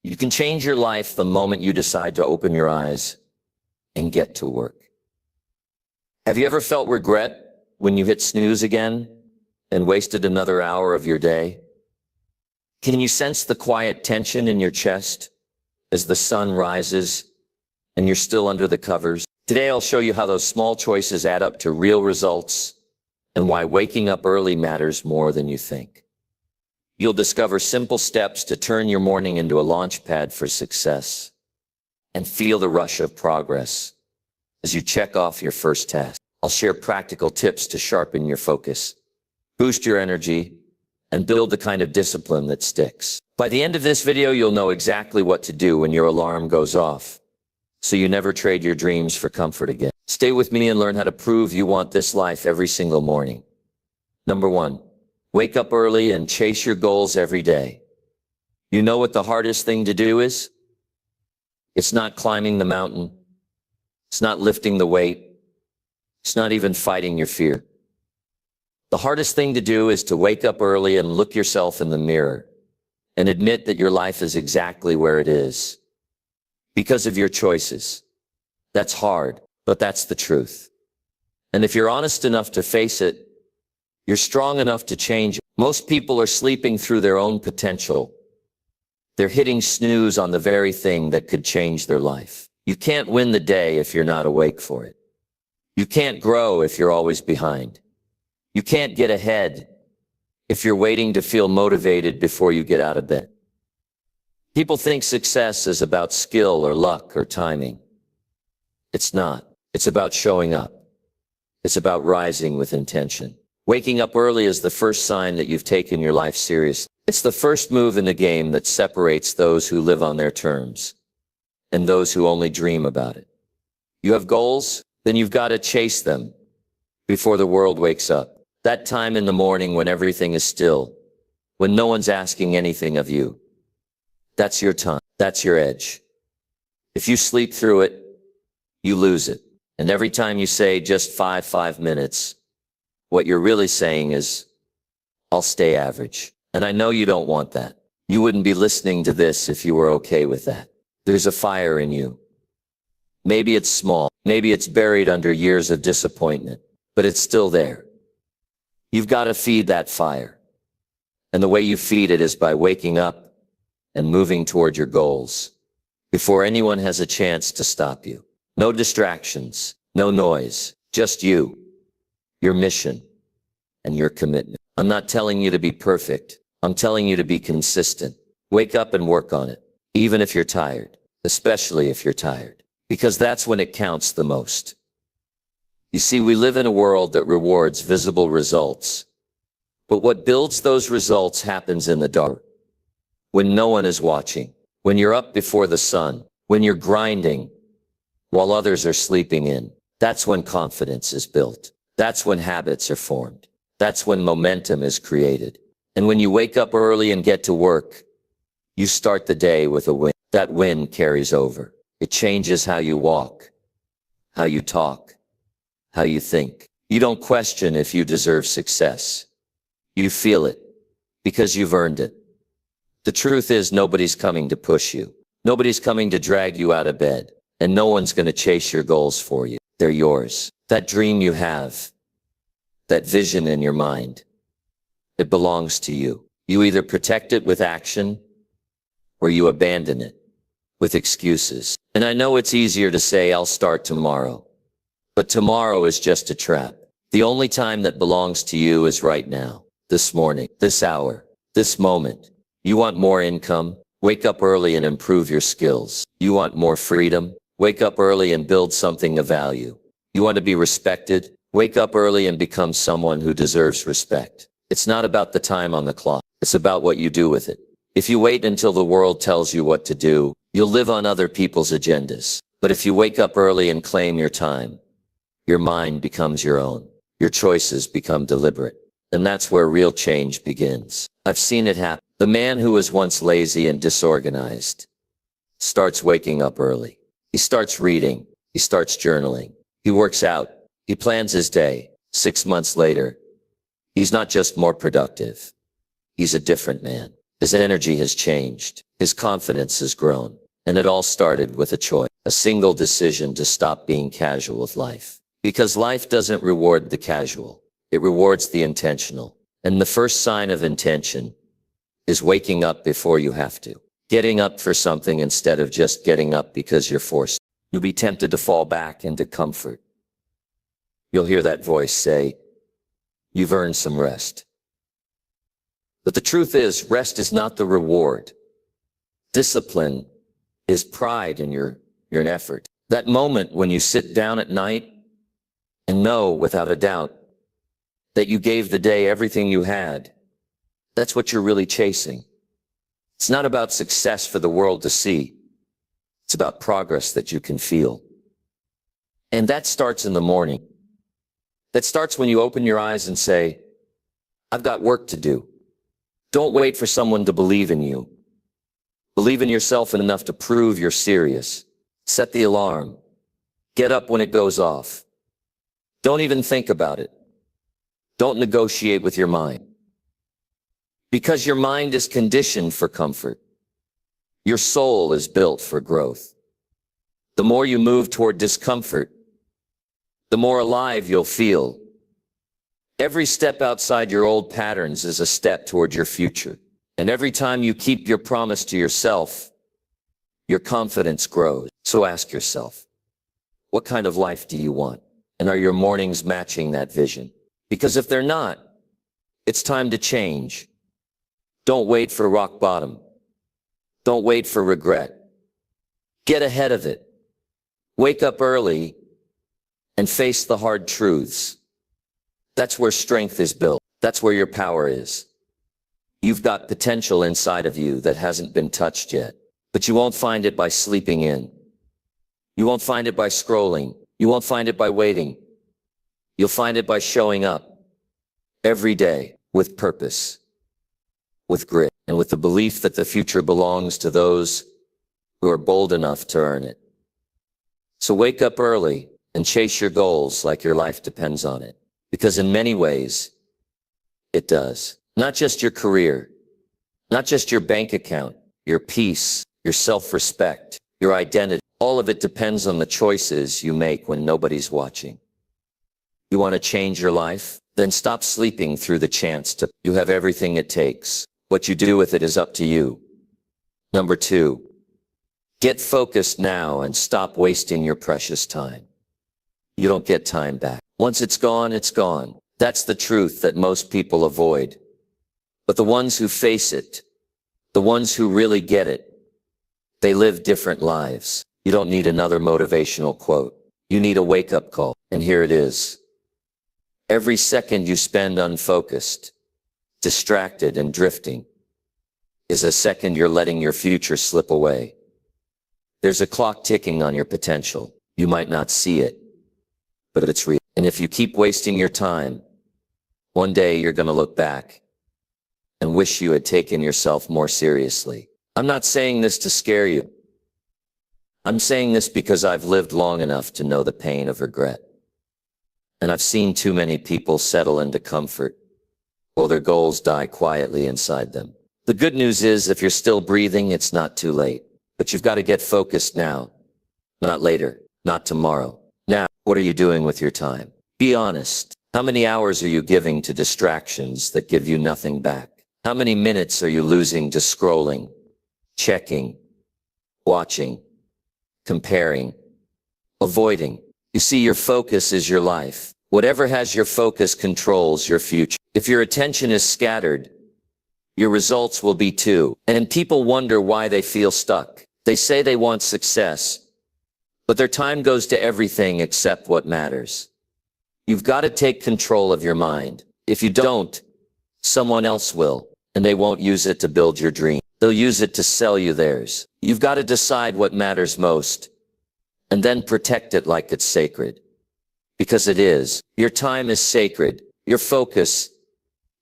You can change your life the moment you decide to open your eyes and get to work. Have you ever felt regret when you hit snooze again and wasted another hour of your day? Can you sense the quiet tension in your chest as the sun rises and you're still under the covers? Today I'll show you how those small choices add up to real results and why waking up early matters more than you think. You'll discover simple steps to turn your morning into a launch pad for success and feel the rush of progress as you check off your first task. I'll share practical tips to sharpen your focus, boost your energy, and build the kind of discipline that sticks. By the end of this video, you'll know exactly what to do when your alarm goes off, so you never trade your dreams for comfort again. Stay with me and learn how to prove you want this life every single morning. Number 1. Wake up early and chase your goals every day. You know what the hardest thing to do is? It's not climbing the mountain. It's not lifting the weight. It's not even fighting your fear. The hardest thing to do is to wake up early and look yourself in the mirror and admit that your life is exactly where it is because of your choices. That's hard, but that's the truth. And if you're honest enough to face it, you're strong enough to change. Most people are sleeping through their own potential. They're hitting snooze on the very thing that could change their life. You can't win the day if you're not awake for it. You can't grow if you're always behind. You can't get ahead if you're waiting to feel motivated before you get out of bed. People think success is about skill or luck or timing. It's not. It's about showing up. It's about rising with intention. Waking up early is the first sign that you've taken your life seriously. It's the first move in the game that separates those who live on their terms and those who only dream about it. You have goals? Then you've got to chase them before the world wakes up. That time in the morning when everything is still, when no one's asking anything of you. That's your time. That's your edge. If you sleep through it, you lose it. And every time you say just five minutes, what you're really saying is, I'll stay average. And I know you don't want that. You wouldn't be listening to this if you were okay with that. There's a fire in you. Maybe it's small. Maybe it's buried under years of disappointment, but it's still there. You've got to feed that fire. And the way you feed it is by waking up and moving toward your goals before anyone has a chance to stop you. No distractions, no noise, just you, your mission, and your commitment. I'm not telling you to be perfect. I'm telling you to be consistent. Wake up and work on it, even if you're tired, especially if you're tired, because that's when it counts the most. You see, we live in a world that rewards visible results, but what builds those results happens in the dark, when no one is watching, when you're up before the sun, when you're grinding while others are sleeping in. That's when confidence is built. That's when habits are formed. That's when momentum is created. And when you wake up early and get to work, you start the day with a win. That win carries over. It changes how you walk, how you talk, how you think. You don't question if you deserve success. You feel it because you've earned it. The truth is, nobody's coming to push you. Nobody's coming to drag you out of bed. And no one's going to chase your goals for you. They're yours. That dream you have, that vision in your mind, it belongs to you. You either protect it with action or you abandon it with excuses. And I know it's easier to say, I'll start tomorrow. But tomorrow is just a trap. The only time that belongs to you is right now, this morning, this hour, this moment. You want more income? Wake up early and improve your skills. You want more freedom? Wake up early and build something of value. You want to be respected? Wake up early and become someone who deserves respect. It's not about the time on the clock. It's about what you do with it. If you wait until the world tells you what to do, you'll live on other people's agendas. But if you wake up early and claim your time, your mind becomes your own. Your choices become deliberate. And that's where real change begins. I've seen it happen. The man who was once lazy and disorganized starts waking up early. He starts reading. He starts journaling. He works out. He plans his day. 6 months later, he's not just more productive. He's a different man. His energy has changed. His confidence has grown. And it all started with a choice, a single decision to stop being casual with life. Because life doesn't reward the casual. It rewards the intentional. And the first sign of intention is waking up before you have to. Getting up for something instead of just getting up because you're forced. You'll be tempted to fall back into comfort. You'll hear that voice say, "You've earned some rest." But the truth is, rest is not the reward. Discipline is pride in your effort. That moment when you sit down at night and know without a doubt that you gave the day everything you had, that's what you're really chasing. It's not about success for the world to see. It's about progress that you can feel. And that starts in the morning. That starts when you open your eyes and say, "I've got work to do." Don't wait for someone to believe in you. Believe in yourself enough to prove you're serious. Set the alarm. Get up when it goes off. Don't even think about it. Don't negotiate with your mind. Because your mind is conditioned for comfort. Your soul is built for growth. The more you move toward discomfort, the more alive you'll feel. Every step outside your old patterns is a step toward your future. And every time you keep your promise to yourself, your confidence grows. So ask yourself, what kind of life do you want? And are your mornings matching that vision? Because if they're not, it's time to change. Don't wait for rock bottom. Don't wait for regret. Get ahead of it. Wake up early and face the hard truths. That's where strength is built. That's where your power is. You've got potential inside of you that hasn't been touched yet, but you won't find it by sleeping in. You won't find it by scrolling. You won't find it by waiting. You'll find it by showing up every day with purpose, with grit, and with the belief that the future belongs to those who are bold enough to earn it. So wake up early and chase your goals like your life depends on it, because in many ways, it does. Not just your career, not just your bank account, your peace, your self-respect, your identity. All of it depends on the choices you make when nobody's watching. You want to change your life? Then stop sleeping through the chance to. You have everything it takes. What you do with it is up to you. Number 2, get focused now and stop wasting your precious time. You don't get time back. Once it's gone, it's gone. That's the truth that most people avoid. But the ones who face it, the ones who really get it, they live different lives. You don't need another motivational quote. You need a wake-up call. And here it is. Every second you spend unfocused, distracted and drifting is a second you're letting your future slip away. There's a clock ticking on your potential. You might not see it, but it's real. And if you keep wasting your time, one day you're going to look back and wish you had taken yourself more seriously. I'm not saying this to scare you. I'm saying this because I've lived long enough to know the pain of regret. And I've seen too many people settle into comfort while their goals die quietly inside them. The good news is, if you're still breathing, it's not too late. But you've got to get focused now, not later, not tomorrow. Now, what are you doing with your time? Be honest. How many hours are you giving to distractions that give you nothing back? How many minutes are you losing to scrolling, checking, watching, comparing, avoiding? You see, your focus is your life. Whatever has your focus controls your future. If your attention is scattered, your results will be too. And people wonder why they feel stuck. They say they want success, but their time goes to everything except what matters. You've got to take control of your mind. If you don't, someone else will, and they won't use it to build your dream. They'll use it to sell you theirs. You've got to decide what matters most, and then protect it like it's sacred. Because it is. Your time is sacred. Your focus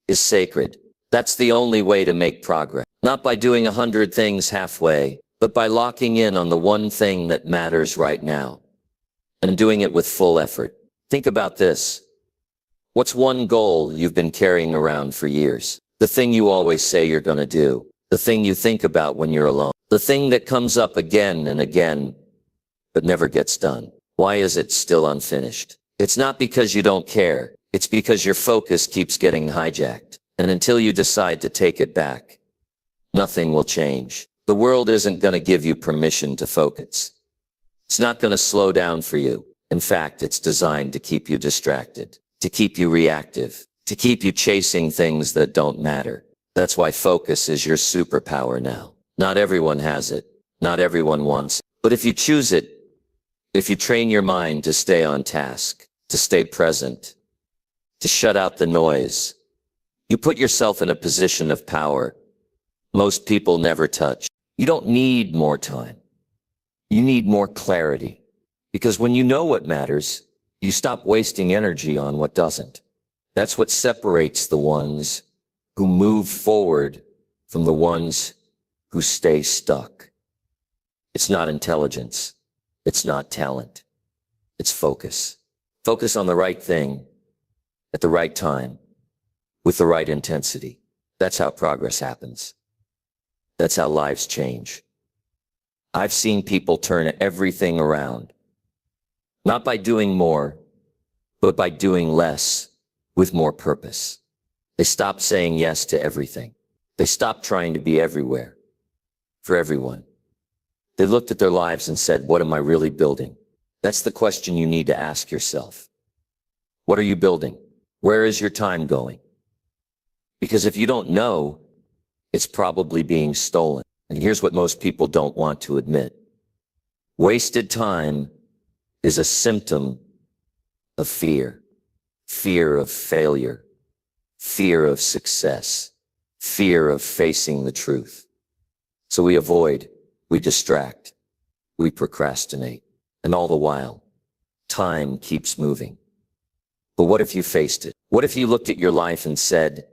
is sacred. That's the only way to make progress. Not by doing 100 things halfway, but by locking in on the one thing that matters right now, and doing it with full effort. Think about this. What's one goal you've been carrying around for years? The thing you always say you're going to do. The thing you think about when you're alone. The thing that comes up again and again, but never gets done. Why is it still unfinished? It's not because you don't care. It's because your focus keeps getting hijacked. And until you decide to take it back, nothing will change. The world isn't going to give you permission to focus. It's not going to slow down for you. In fact, it's designed to keep you distracted, to keep you reactive, to keep you chasing things that don't matter. That's why focus is your superpower now. Not everyone has it. Not everyone wants it. But if you choose it, if you train your mind to stay on task, to stay present, to shut out the noise, you put yourself in a position of power most people never touch. You don't need more time. You need more clarity. Because when you know what matters, you stop wasting energy on what doesn't. That's what separates the ones who move forward from the ones who stay stuck. It's not intelligence. It's not talent. It's focus. Focus on the right thing at the right time with the right intensity. That's how progress happens. That's how lives change. I've seen people turn everything around, not by doing more, but by doing less with more purpose. They stopped saying yes to everything. They stopped trying to be everywhere, for everyone. They looked at their lives and said, what am I really building? That's the question you need to ask yourself. What are you building? Where is your time going? Because if you don't know, it's probably being stolen. And here's what most people don't want to admit. Wasted time is a symptom of fear. Fear of failure. Fear of success. Fear of facing the truth. So we avoid, we distract, we procrastinate. And all the while, time keeps moving. But what if you faced it? What if you looked at your life and said,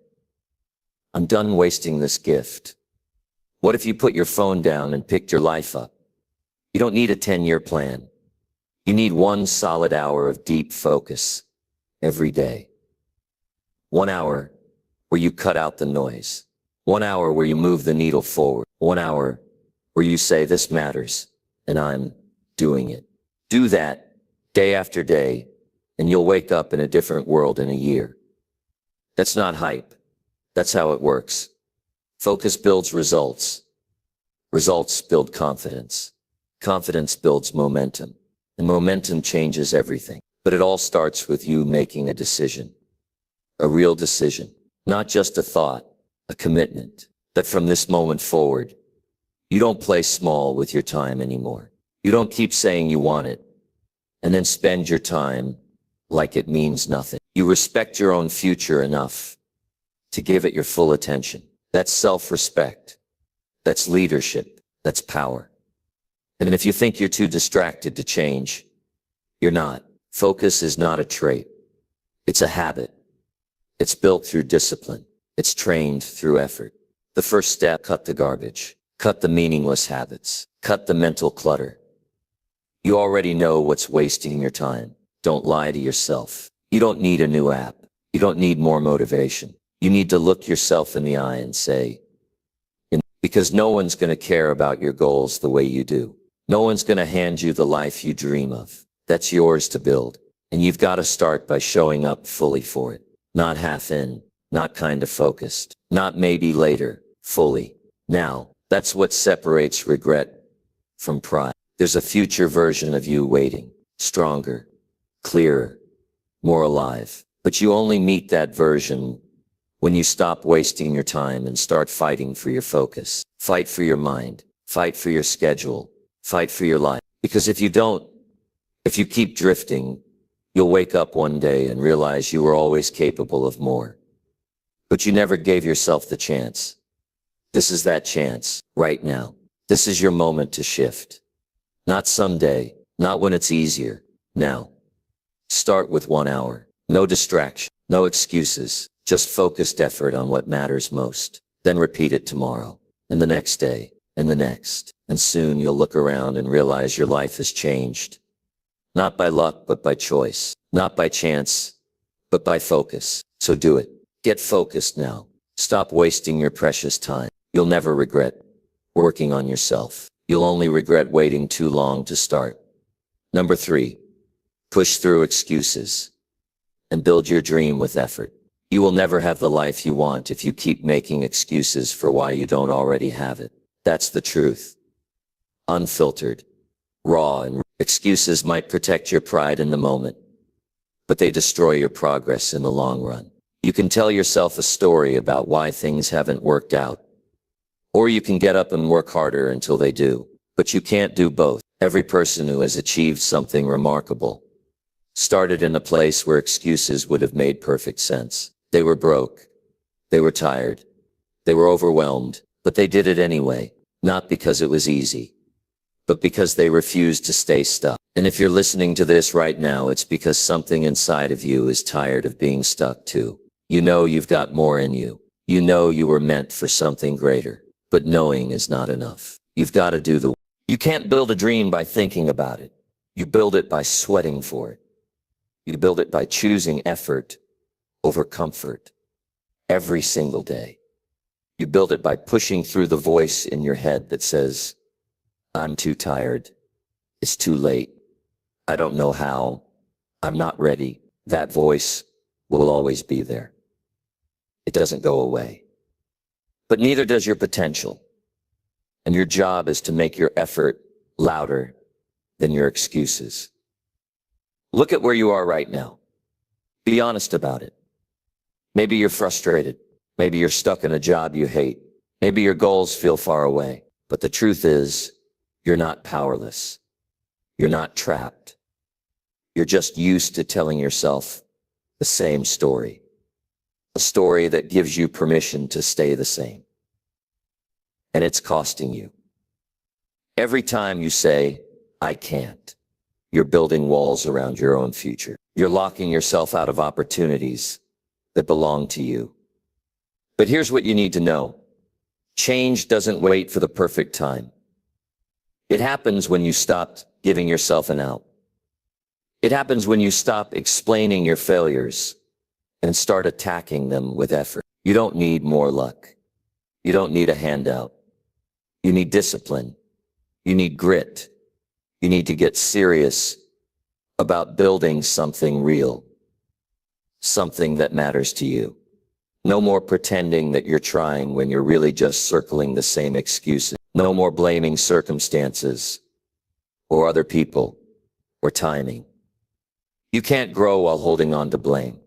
I'm done wasting this gift? What if you put your phone down and picked your life up? You don't need a 10-year plan. You need 1 solid hour of deep focus every day. 1 hour where you cut out the noise. 1 hour where you move the needle forward. 1 hour where you say, this matters, and I'm doing it. Do that day after day, and you'll wake up in a different world in a year. That's not hype. That's how it works. Focus builds results. Results build confidence. Confidence builds momentum. And momentum changes everything. But it all starts with you making a decision. A real decision. Not just a thought, a commitment. That from this moment forward, you don't play small with your time anymore. You don't keep saying you want it, and then spend your time like it means nothing. You respect your own future enough to give it your full attention. That's self-respect. That's leadership. That's power. And if you think you're too distracted to change, you're not. Focus is not a trait. It's a habit. It's built through discipline. It's trained through effort. The first step, cut the garbage. Cut the meaningless habits. Cut the mental clutter. You already know what's wasting your time. Don't lie to yourself. You don't need a new app. You don't need more motivation. You need to look yourself in the eye and say, because no one's going to care about your goals the way you do. No one's going to hand you the life you dream of. That's yours to build. And you've got to start by showing up fully for it. Not half in, not kind of focused, not maybe later, fully. Now, that's what separates regret from pride. There's a future version of you waiting, stronger, clearer, more alive. But you only meet that version when you stop wasting your time and start fighting for your focus. Fight for your mind. Fight for your schedule. Fight for your life. Because if you don't, if you keep drifting, you'll wake up one day and realize you were always capable of more. But you never gave yourself the chance. This is that chance, right now. This is your moment to shift. Not someday, not when it's easier, now. Start with 1 hour. No distraction, no excuses. Just focused effort on what matters most. Then repeat it tomorrow, and the next day, and the next. And soon you'll look around and realize your life has changed. Not by luck, but by choice. Not by chance, but by focus. So do it. Get focused now. Stop wasting your precious time. You'll never regret working on yourself. You'll only regret waiting too long to start. Number 3, push through excuses and build your dream with effort. You will never have the life you want if you keep making excuses for why you don't already have it. That's the truth. Unfiltered, raw, and excuses might protect your pride in the moment, but they destroy your progress in the long run. You can tell yourself a story about why things haven't worked out, or you can get up and work harder until they do. But you can't do both. Every person who has achieved something remarkable started in a place where excuses would have made perfect sense. They were broke. They were tired. They were overwhelmed, but they did it anyway, not because it was easy, but because they refused to stay stuck. And if you're listening to this right now, it's because something inside of you is tired of being stuck too. You know you've got more in you. You know you were meant for something greater, but knowing is not enough. You've got to do the work. You can't build a dream by thinking about it. You build it by sweating for it. You build it by choosing effort over comfort every single day. You build it by pushing through the voice in your head that says, I'm too tired. It's too late. I don't know how. I'm not ready. That voice will always be there. It doesn't go away. But neither does your potential. And your job is to make your effort louder than your excuses. Look at where you are right now. Be honest about it. Maybe you're frustrated. Maybe you're stuck in a job you hate. Maybe your goals feel far away. But the truth is, you're not powerless. You're not trapped. You're just used to telling yourself the same story. A story that gives you permission to stay the same. And it's costing you. Every time you say, I can't, you're building walls around your own future. You're locking yourself out of opportunities that belong to you. But here's what you need to know. Change doesn't wait for the perfect time. It happens when you stop giving yourself an out. It happens when you stop explaining your failures and start attacking them with effort. You don't need more luck. You don't need a handout. You need discipline. You need grit. You need to get serious about building something real, something that matters to you. No more pretending that you're trying when you're really just circling the same excuses. No more blaming circumstances or other people or timing. You can't grow while holding on to blame.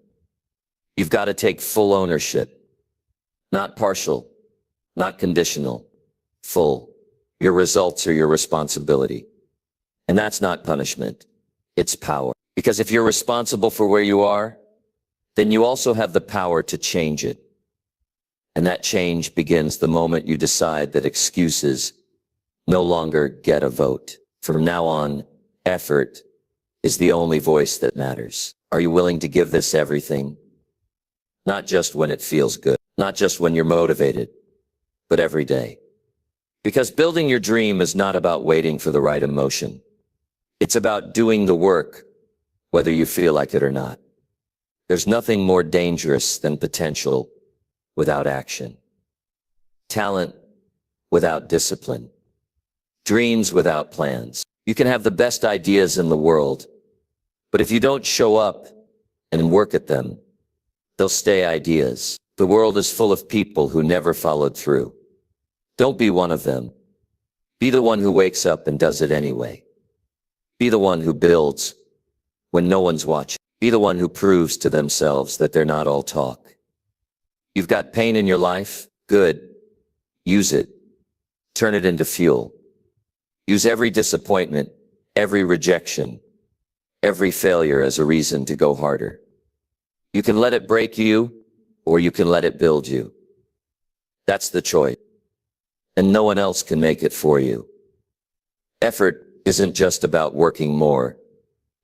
You've got to take full ownership, not partial, not conditional, full. Your results are your responsibility. And that's not punishment. It's power. Because if you're responsible for where you are, then you also have the power to change it. And that change begins the moment you decide that excuses no longer get a vote. From now on, effort is the only voice that matters. Are you willing to give this everything? Not just when it feels good, not just when you're motivated, but every day. Because building your dream is not about waiting for the right emotion. It's about doing the work, whether you feel like it or not. There's nothing more dangerous than potential without action. Talent without discipline. Dreams without plans. You can have the best ideas in the world, but if you don't show up and work at them, they'll stay ideas. The world is full of people who never followed through. Don't be one of them. Be the one who wakes up and does it anyway. Be the one who builds when no one's watching. Be the one who proves to themselves that they're not all talk. You've got pain in your life? Good. Use it. Turn it into fuel. Use every disappointment, every rejection, every failure as a reason to go harder. You can let it break you, or you can let it build you. That's the choice. And no one else can make it for you. Effort isn't just about working more.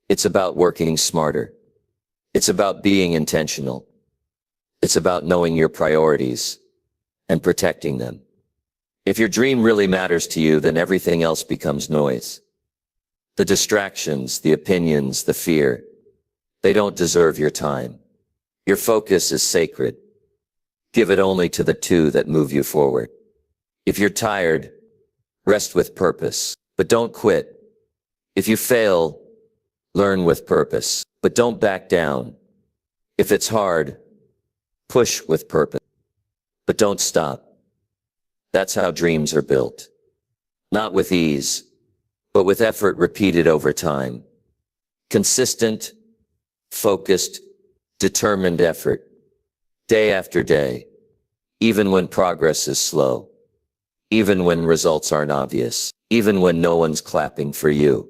It's about working smarter. It's about being intentional. It's about knowing your priorities and protecting them. If your dream really matters to you, then everything else becomes noise. The distractions, the opinions, the fear, they don't deserve your time. Your focus is sacred. Give it only to the two that move you forward. If you're tired, rest with purpose, but don't quit. If you fail, learn with purpose, but don't back down. If it's hard, push with purpose, but don't stop. That's how dreams are built. Not with ease, but with effort repeated over time. Consistent, focused, determined effort, day after day, even when progress is slow, even when results aren't obvious, even when no one's clapping for you.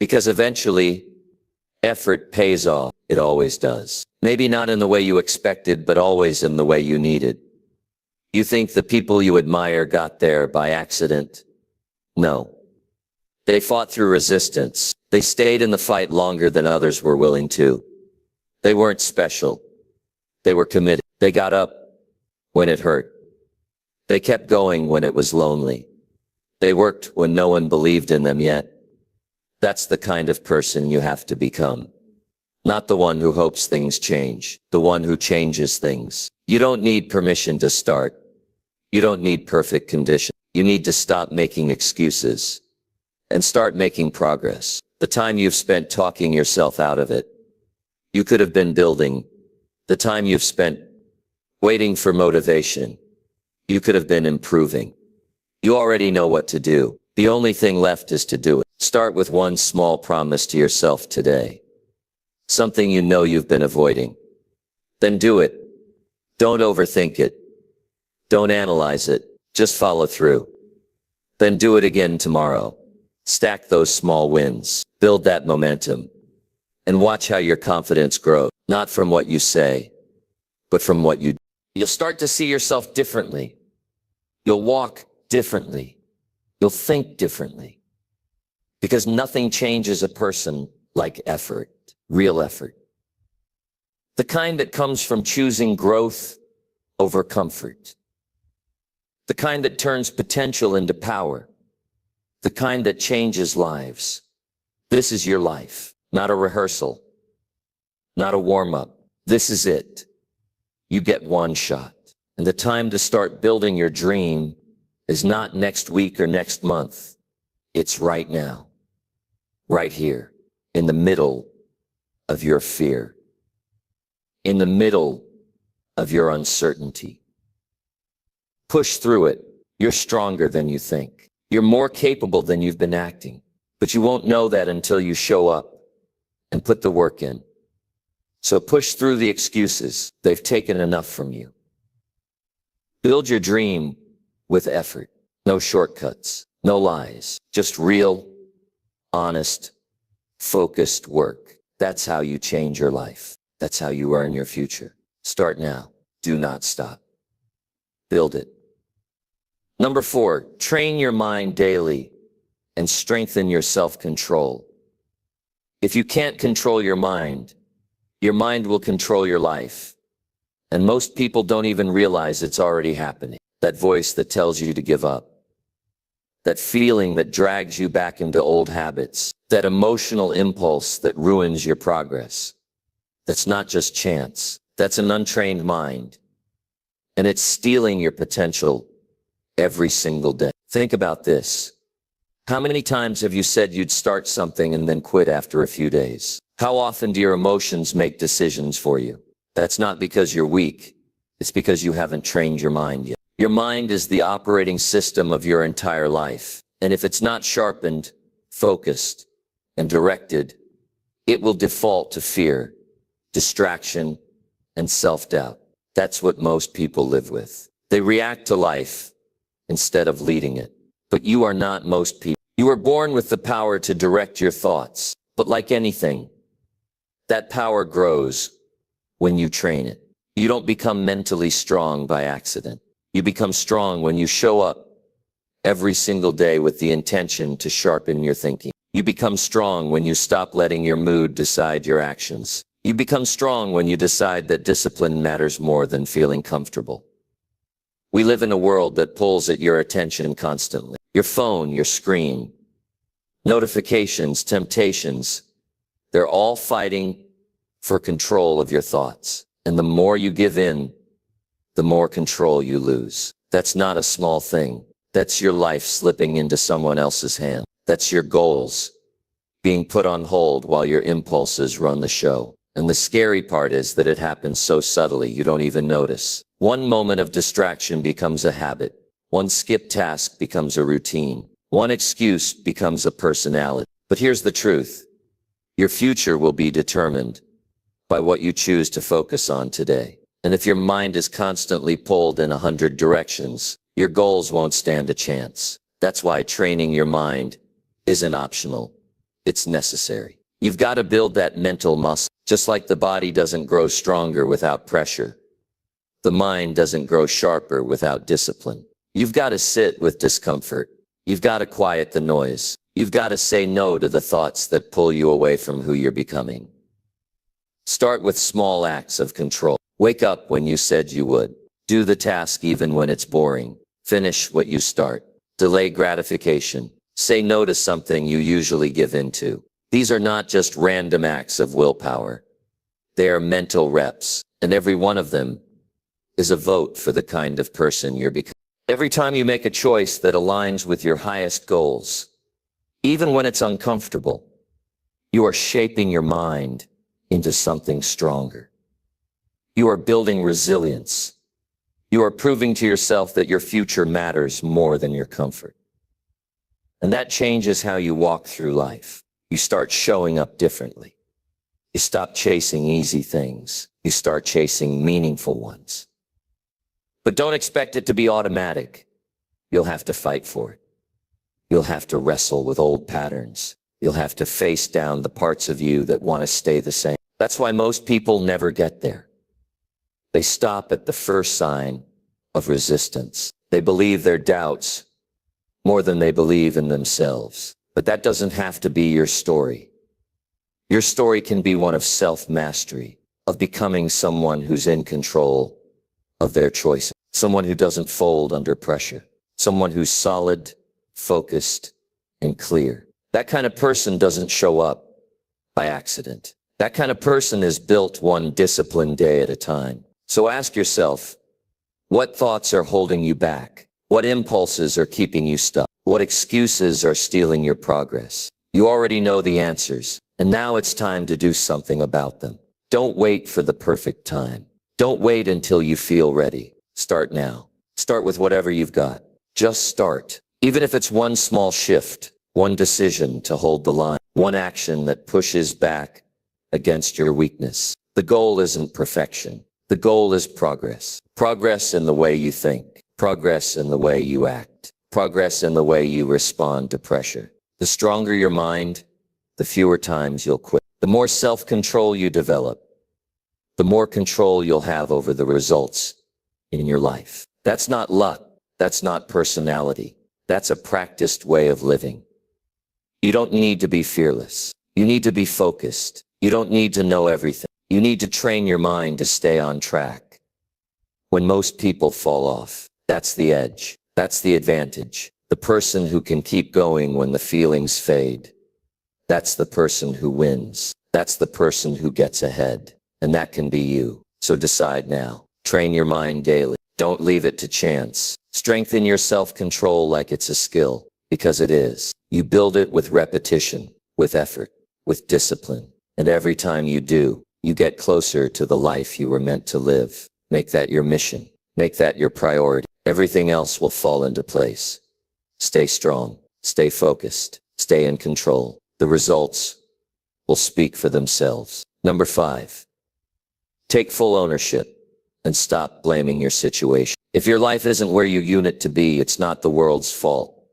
Because eventually, effort pays off. It always does. Maybe not in the way you expected, but always in the way you needed. You think the people you admire got there by accident? No. They fought through resistance. They stayed in the fight longer than others were willing to. They weren't special. They were committed. They got up when it hurt. They kept going when it was lonely. They worked when no one believed in them yet. That's the kind of person you have to become. Not the one who hopes things change, the one who changes things. You don't need permission to start. You don't need perfect conditions. You need to stop making excuses and start making progress. The time you've spent talking yourself out of it, you could have been building. The time you've spent waiting for motivation, you could have been improving. You already know what to do. The only thing left is to do it. Start with one small promise to yourself today. Something you know you've been avoiding. Then do it. Don't overthink it. Don't analyze it. Just follow through. Then do it again tomorrow. Stack those small wins. Build that momentum. And watch how your confidence grows. Not from what you say, but from what you do. You'll start to see yourself differently. You'll walk differently. You'll think differently. Because nothing changes a person like effort, real effort. The kind that comes from choosing growth over comfort. The kind that turns potential into power. The kind that changes lives. This is your life, not a rehearsal, not a warm-up. This is it. You get one shot. And the time to start building your dream is not next week or next month. It's right now. Right here, in the middle of your fear. In the middle of your uncertainty. Push through it. You're stronger than you think. You're more capable than you've been acting. But you won't know that until you show up and put the work in. So push through the excuses. They've taken enough from you. Build your dream with effort. No shortcuts, no lies, just real, honest, focused work. That's how you change your life. That's how you earn your future. Start now. Do not stop. Build it. Number 4, train your mind daily and strengthen your self-control. If you can't control your mind will control your life. And most people don't even realize it's already happening. That voice that tells you to give up. That feeling that drags you back into old habits. That emotional impulse that ruins your progress. That's not just chance. That's an untrained mind. And it's stealing your potential every single day. Think about this. How many times have you said you'd start something and then quit after a few days? How often do your emotions make decisions for you? That's not because you're weak. It's because you haven't trained your mind yet. Your mind is the operating system of your entire life. And if it's not sharpened, focused, and directed, it will default to fear, distraction, and self-doubt. That's what most people live with. They react to life instead of leading it. But you are not most people. You were born with the power to direct your thoughts. But like anything, that power grows when you train it. You don't become mentally strong by accident. You become strong when you show up every single day with the intention to sharpen your thinking. You become strong when you stop letting your mood decide your actions. You become strong when you decide that discipline matters more than feeling comfortable. We live in a world that pulls at your attention constantly. Your phone, your screen, notifications, temptations, they're all fighting for control of your thoughts. And the more you give in, the more control you lose. That's not a small thing. That's your life slipping into someone else's hand. That's your goals being put on hold while your impulses run the show. And the scary part is that it happens so subtly you don't even notice. One moment of distraction becomes a habit. One skipped task becomes a routine. One excuse becomes a personality. But here's the truth. Your future will be determined by what you choose to focus on today. And if your mind is constantly pulled in 100 directions, your goals won't stand a chance. That's why training your mind isn't optional. It's necessary. You've got to build that mental muscle. Just like the body doesn't grow stronger without pressure, the mind doesn't grow sharper without discipline. You've got to sit with discomfort. You've got to quiet the noise. You've got to say no to the thoughts that pull you away from who you're becoming. Start with small acts of control. Wake up when you said you would. Do the task even when it's boring. Finish what you start. Delay gratification. Say no to something you usually give in to. These are not just random acts of willpower. They are mental reps, and every one of them is a vote for the kind of person you're becoming. Every time you make a choice that aligns with your highest goals, even when it's uncomfortable, you are shaping your mind into something stronger. You are building resilience. You are proving to yourself that your future matters more than your comfort. And that changes how you walk through life. You start showing up differently. You stop chasing easy things. You start chasing meaningful ones. But don't expect it to be automatic. You'll have to fight for it. You'll have to wrestle with old patterns. You'll have to face down the parts of you that want to stay the same. That's why most people never get there. They stop at the first sign of resistance. They believe their doubts more than they believe in themselves. But that doesn't have to be your story. Your story can be one of self-mastery, of becoming someone who's in control of their choices, someone who doesn't fold under pressure, someone who's solid, focused, and clear. That kind of person doesn't show up by accident. That kind of person is built one disciplined day at a time. So ask yourself, what thoughts are holding you back? What impulses are keeping you stuck? What excuses are stealing your progress? You already know the answers, and now it's time to do something about them. Don't wait for the perfect time. Don't wait until you feel ready. Start now. Start with whatever you've got. Just start. Even if it's one small shift, one decision to hold the line, one action that pushes back against your weakness. The goal isn't perfection. The goal is progress. Progress in the way you think. Progress in the way you act. Progress in the way you respond to pressure. The stronger your mind, the fewer times you'll quit. The more self-control you develop, the more control you'll have over the results in your life. That's not luck. That's not personality. That's a practiced way of living. You don't need to be fearless. You need to be focused. You don't need to know everything. You need to train your mind to stay on track. When most people fall off, that's the edge. That's the advantage. The person who can keep going when the feelings fade. That's the person who wins. That's the person who gets ahead. And that can be you. So decide now. Train your mind daily. Don't leave it to chance. Strengthen your self-control like it's a skill, because it is. You build it with repetition, with effort, with discipline. And every time you do, you get closer to the life you were meant to live. Make that your mission. Make that your priority. Everything else will fall into place. Stay strong. Stay focused. Stay in control. The results will speak for themselves. Number 5. Take full ownership and stop blaming your situation. If your life isn't where you want it to be, it's not the world's fault.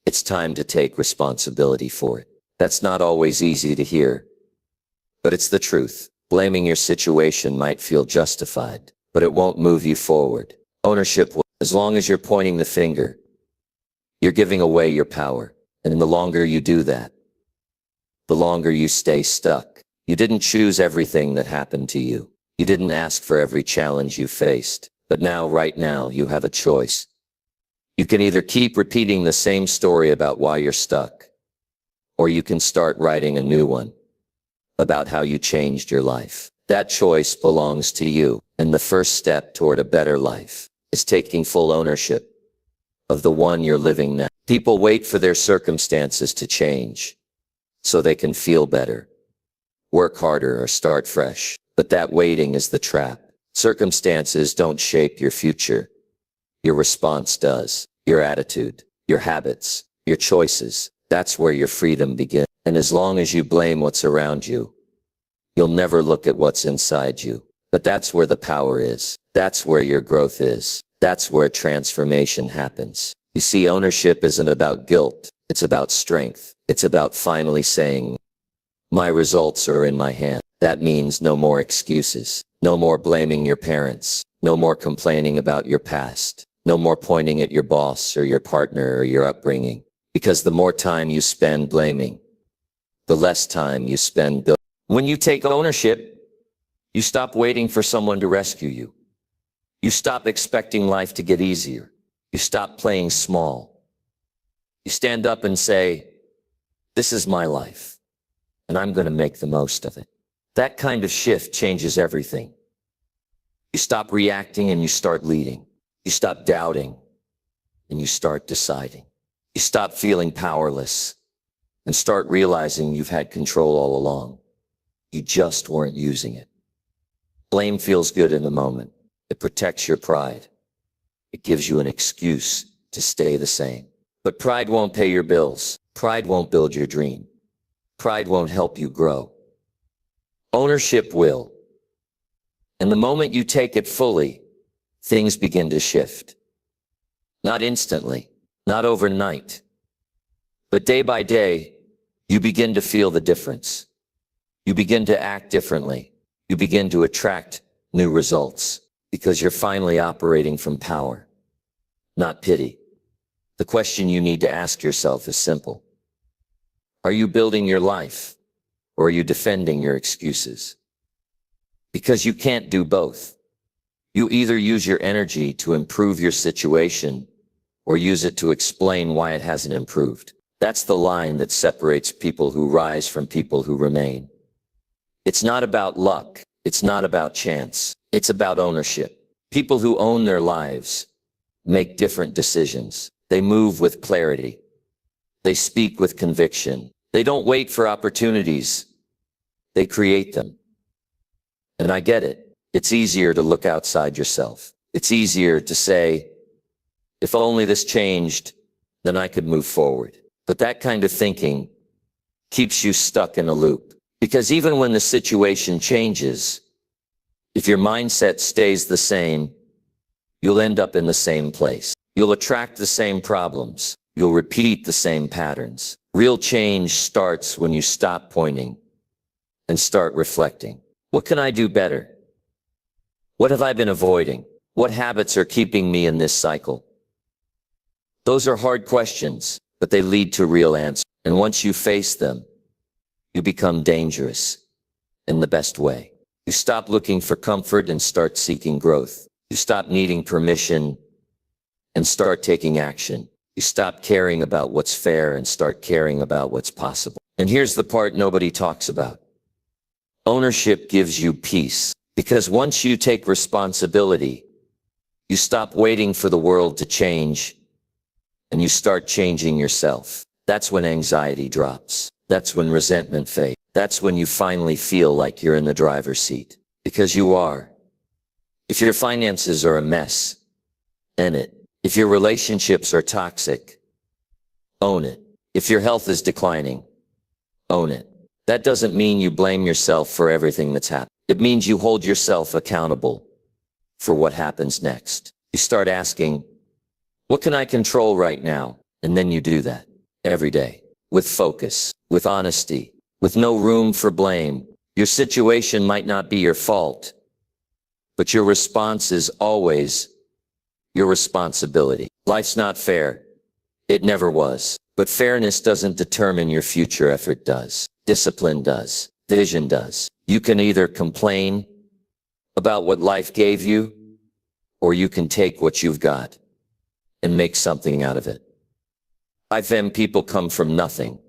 It's time to take responsibility for it. That's not always easy to hear, but it's the truth. Blaming your situation might feel justified, but it won't move you forward. Ownership will. As long as you're pointing the finger, you're giving away your power. And the longer you do that, the longer you stay stuck. You didn't choose everything that happened to you. You didn't ask for every challenge you faced. But now, right now, you have a choice. You can either keep repeating the same story about why you're stuck, or you can start writing a new one about how you changed your life. That choice belongs to you, and the first step toward a better life is taking full ownership of the one you're living now. People wait for their circumstances to change so they can feel better, work harder, or start fresh. But that waiting is the trap. Circumstances don't shape your future. Your response does. Your attitude, your habits, your choices. That's where your freedom begins. And as long as you blame what's around you, you'll never look at what's inside you. But that's where the power is. That's where your growth is. That's where transformation happens. You see, ownership isn't about guilt. It's about strength. It's about finally saying, my results are in my hand. That means no more excuses. No more blaming your parents. No more complaining about your past. No more pointing at your boss or your partner or your upbringing. Because the more time you spend blaming, the less time you spend building. When you take ownership, you stop waiting for someone to rescue you. You stop expecting life to get easier. You stop playing small. You stand up and say, this is my life, and I'm going to make the most of it. That kind of shift changes everything. You stop reacting and you start leading. You stop doubting and you start deciding. You stop feeling powerless and start realizing you've had control all along. You just weren't using it. Blame feels good in the moment. It protects your pride. It gives you an excuse to stay the same. But pride won't pay your bills. Pride won't build your dream. Pride won't help you grow. Ownership will. And the moment you take it fully, things begin to shift. Not instantly, not overnight, but day by day, you begin to feel the difference. You begin to act differently. You begin to attract new results because you're finally operating from power, not pity. The question you need to ask yourself is simple. Are you building your life, or are you defending your excuses? Because you can't do both. You either use your energy to improve your situation or use it to explain why it hasn't improved. That's the line that separates people who rise from people who remain. It's not about luck. It's not about chance. It's about ownership. People who own their lives make different decisions. They move with clarity. They speak with conviction. They don't wait for opportunities. They create them. And I get it. It's easier to look outside yourself. It's easier to say, if only this changed, then I could move forward. But that kind of thinking keeps you stuck in a loop. Because even when the situation changes, if your mindset stays the same, you'll end up in the same place. You'll attract the same problems. You'll repeat the same patterns. Real change starts when you stop pointing and start reflecting. What can I do better? What have I been avoiding? What habits are keeping me in this cycle? Those are hard questions, but they lead to real answers. And once you face them, you become dangerous in the best way. You stop looking for comfort and start seeking growth. You stop needing permission and start taking action. You stop caring about what's fair and start caring about what's possible. And here's the part nobody talks about. Ownership gives you peace, because once you take responsibility, you stop waiting for the world to change and you start changing yourself. That's when anxiety drops. That's when resentment fades. That's when you finally feel like you're in the driver's seat, because you are. If your finances are a mess, own it. If your relationships are toxic, own it. If your health is declining, own it. That doesn't mean you blame yourself for everything that's happened. It means you hold yourself accountable for what happens next. You start asking, what can I control right now? And then you do that every day with focus, with honesty, with no room for blame. Your situation might not be your fault, but your response is always your responsibility. Life's not fair. It never was. But fairness doesn't determine your future. Effort does. Discipline does. Vision does. You can either complain about what life gave you, or you can take what you've got and make something out of it. I've seen people come from nothing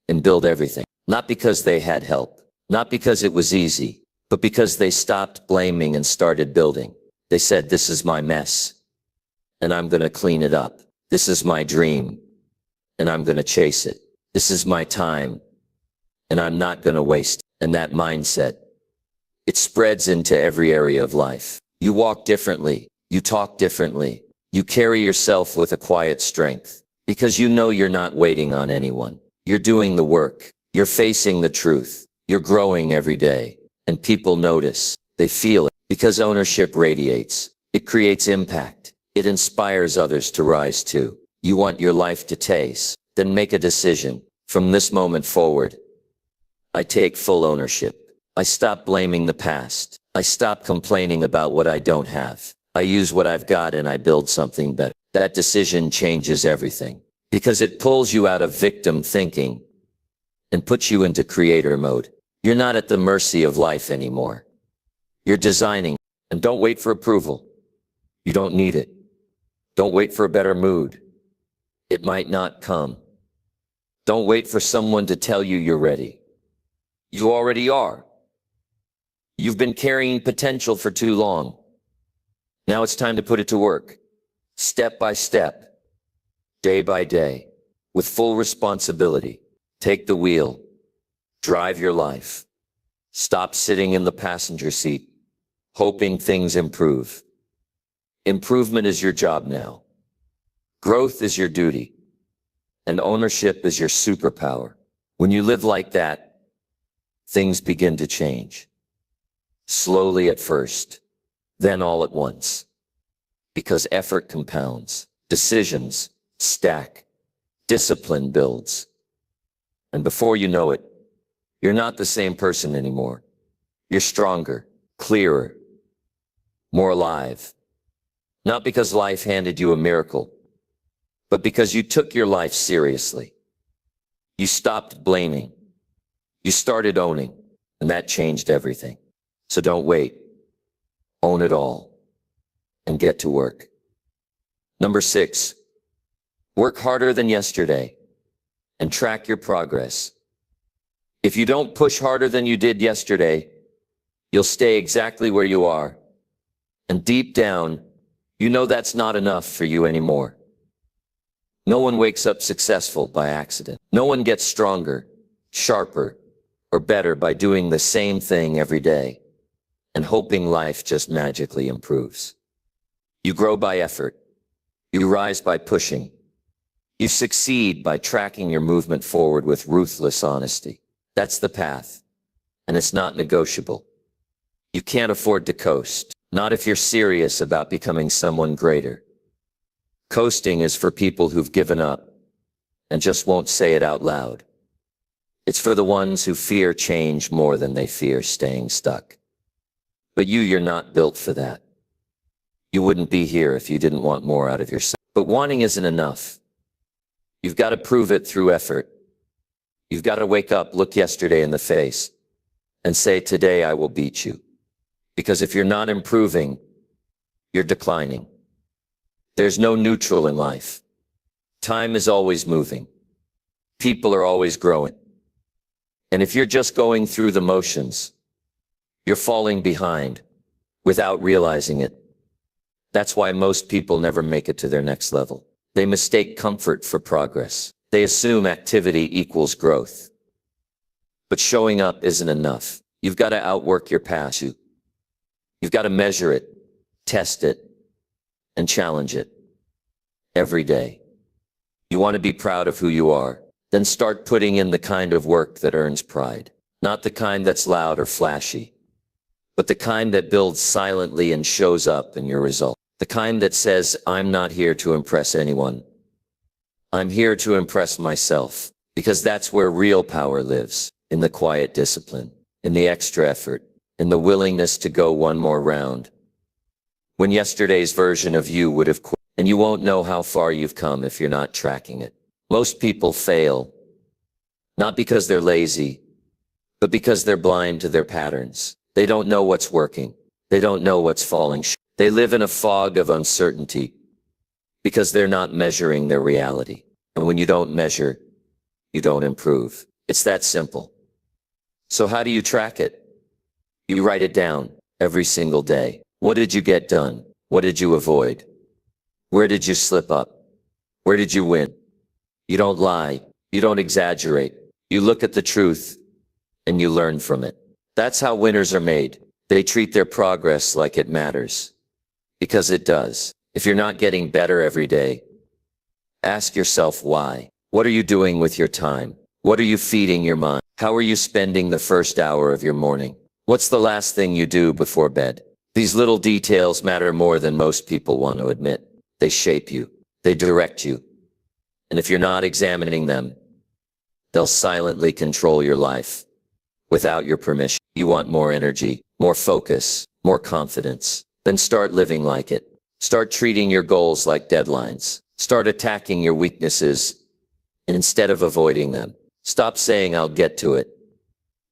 and build everything. Not because they had help, not because it was easy, but because they stopped blaming and started building. They said, this is my mess, and I'm going to clean it up. This is my dream, and I'm going to chase it. This is my time, and I'm not going to waste it. And that mindset, it spreads into every area of life. You walk differently. You talk differently. You carry yourself with a quiet strength because you know you're not waiting on anyone. You're doing the work. You're facing the truth. You're growing every day, and people notice. They feel it because ownership radiates. It creates impact. It inspires others to rise too. You want your life to taste, then make a decision. From this moment forward, I take full ownership. I stop blaming the past. I stop complaining about what I don't have. I use what I've got and I build something better. That decision changes everything because it pulls you out of victim thinking and puts you into creator mode. You're not at the mercy of life anymore. You're designing, and don't wait for approval. You don't need it. Don't wait for a better mood. It might not come. Don't wait for someone to tell you you're ready. You already are. You've been carrying potential for too long. Now it's time to put it to work. Step by step, day by day, with full responsibility. Take the wheel. Drive your life. Stop sitting in the passenger seat, hoping things improve. Improvement is your job now. Growth is your duty. And ownership is your superpower. When you live like that, things begin to change. Slowly at first, then all at once. Because effort compounds, decisions stack, discipline builds. And before you know it, you're not the same person anymore. You're stronger, clearer, more alive. Not because life handed you a miracle, but because you took your life seriously. You stopped blaming. You started owning, and that changed everything. So don't wait. Own it all and get to work. Number 6, work harder than yesterday and track your progress. If you don't push harder than you did yesterday, you'll stay exactly where you are. And deep down, you know that's not enough for you anymore. No one wakes up successful by accident. No one gets stronger, sharper, or better by doing the same thing every day and hoping life just magically improves. You grow by effort. You rise by pushing. You succeed by tracking your movement forward with ruthless honesty. That's the path, and it's not negotiable. You can't afford to coast, not if you're serious about becoming someone greater. Coasting is for people who've given up and just won't say it out loud. It's for the ones who fear change more than they fear staying stuck. But you're not built for that. You wouldn't be here if you didn't want more out of yourself. But wanting isn't enough. You've got to prove it through effort. You've got to wake up, look yesterday in the face, and say, today I will beat you. Because if you're not improving, you're declining. There's no neutral in life. Time is always moving. People are always growing. And if you're just going through the motions, you're falling behind without realizing it. That's why most people never make it to their next level. They mistake comfort for progress. They assume activity equals growth. But showing up isn't enough. You've got to outwork your past. You've got to measure it, test it, and challenge it every day. You want to be proud of who you are, then start putting in the kind of work that earns pride. Not the kind that's loud or flashy, but the kind that builds silently and shows up in your result. The kind that says, I'm not here to impress anyone. I'm here to impress myself, because that's where real power lives, in the quiet discipline, in the extra effort, in the willingness to go one more round. When yesterday's version of you would have quit, and you won't know how far you've come if you're not tracking it. Most people fail, not because they're lazy, but because they're blind to their patterns. They don't know what's working. They don't know what's falling short. They live in a fog of uncertainty because they're not measuring their reality. And when you don't measure, you don't improve. It's that simple. So how do you track it? You write it down every single day. What did you get done? What did you avoid? Where did you slip up? Where did you win? You don't lie. You don't exaggerate. You look at the truth and you learn from it. That's how winners are made. They treat their progress like it matters. Because it does. If you're not getting better every day, ask yourself why. What are you doing with your time? What are you feeding your mind? How are you spending the first hour of your morning? What's the last thing you do before bed? These little details matter more than most people want to admit. They shape you. They direct you. And if you're not examining them, they'll silently control your life without your permission. You want more energy, more focus, more confidence. Then start living like it. Start treating your goals like deadlines. Start attacking your weaknesses instead of avoiding them. Stop saying I'll get to it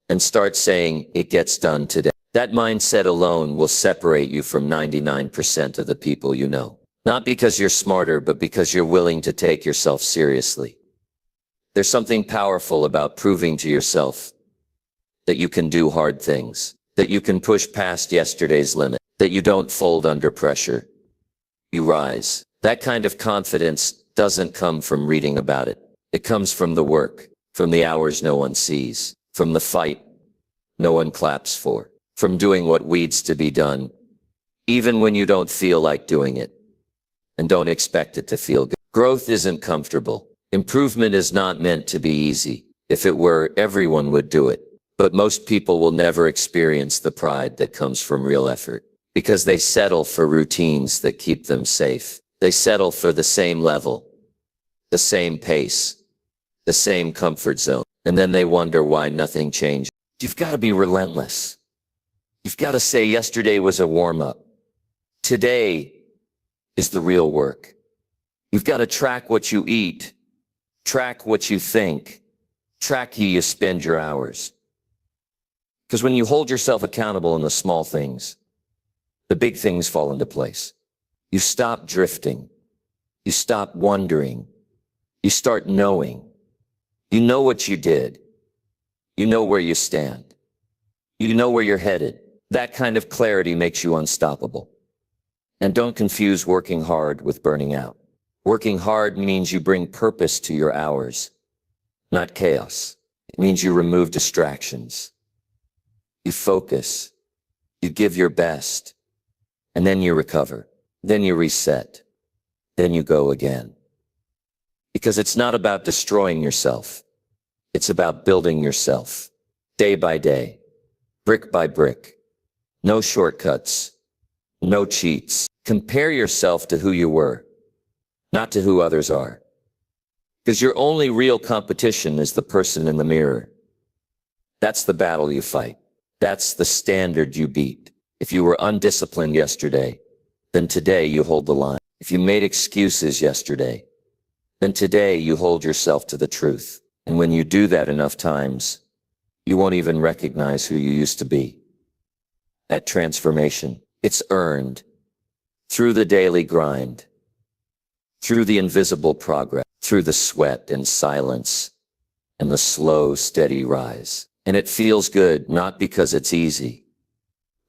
and start saying it gets done today. That mindset alone will separate you from 99% of the people you know. Not because you're smarter, but because you're willing to take yourself seriously. There's something powerful about proving to yourself that you can do hard things, that you can push past yesterday's limit, that you don't fold under pressure. You rise. That kind of confidence doesn't come from reading about it. It comes from the work, from the hours no one sees, from the fight no one claps for, from doing what needs to be done, even when you don't feel like doing it, and don't expect it to feel good. Growth isn't comfortable. Improvement is not meant to be easy. If it were, everyone would do it. But most people will never experience the pride that comes from real effort, because they settle for routines that keep them safe. They settle for the same level, the same pace, the same comfort zone. And then they wonder why nothing changed. You've got to be relentless. You've got to say yesterday was a warm-up. Today is the real work. You've got to track what you eat, track what you think, track how you spend your hours. Because when you hold yourself accountable in the small things, the big things fall into place. You stop drifting. You stop wondering. You start knowing. You know what you did. You know where you stand. You know where you're headed. That kind of clarity makes you unstoppable. And don't confuse working hard with burning out. Working hard means you bring purpose to your hours, not chaos. It means you remove distractions. You focus. You give your best. And then you recover. Then you reset. Then you go again. Because it's not about destroying yourself. It's about building yourself. Day by day. Brick by brick. No shortcuts. No cheats. Compare yourself to who you were, not to who others are. Because your only real competition is the person in the mirror. That's the battle you fight. That's the standard you beat. If you were undisciplined yesterday, then today you hold the line. If you made excuses yesterday, then today you hold yourself to the truth. And when you do that enough times, you won't even recognize who you used to be. That transformation, it's earned through the daily grind, through the invisible progress, through the sweat and silence, and the slow, steady rise. And it feels good, not because it's easy,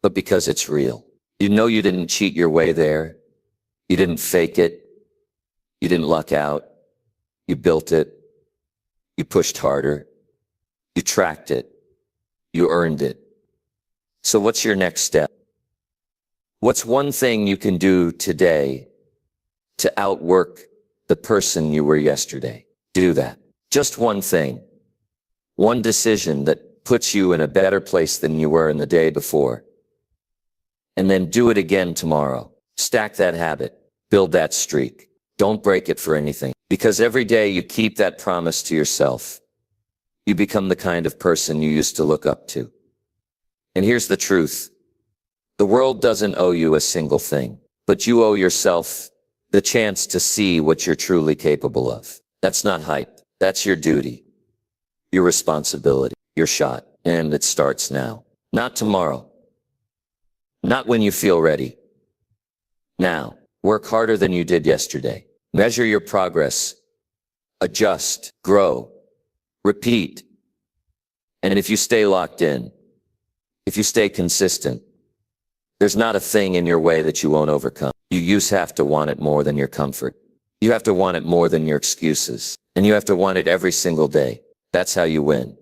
but because it's real. You know you didn't cheat your way there. You didn't fake it. You didn't luck out. You built it. You pushed harder. You tracked it. You earned it. So what's your next step? What's one thing you can do today to outwork the person you were yesterday? Do that. Just one thing. One decision that puts you in a better place than you were in the day before. And then do it again tomorrow. Stack that habit. Build that streak. Don't break it for anything. Because every day you keep that promise to yourself, you become the kind of person you used to look up to. And here's the truth. The world doesn't owe you a single thing, but you owe yourself the chance to see what you're truly capable of. That's not hype. That's your duty, your responsibility, your shot. And it starts now. Not tomorrow. Not when you feel ready. Now. Work harder than you did yesterday. Measure your progress. Adjust. Grow. Repeat. And if you stay locked in, if you stay consistent, There's not a thing in your way that you won't overcome. You have to want it more than your comfort. You have to want it more than your excuses. And you have to want it every single day. That's how you win.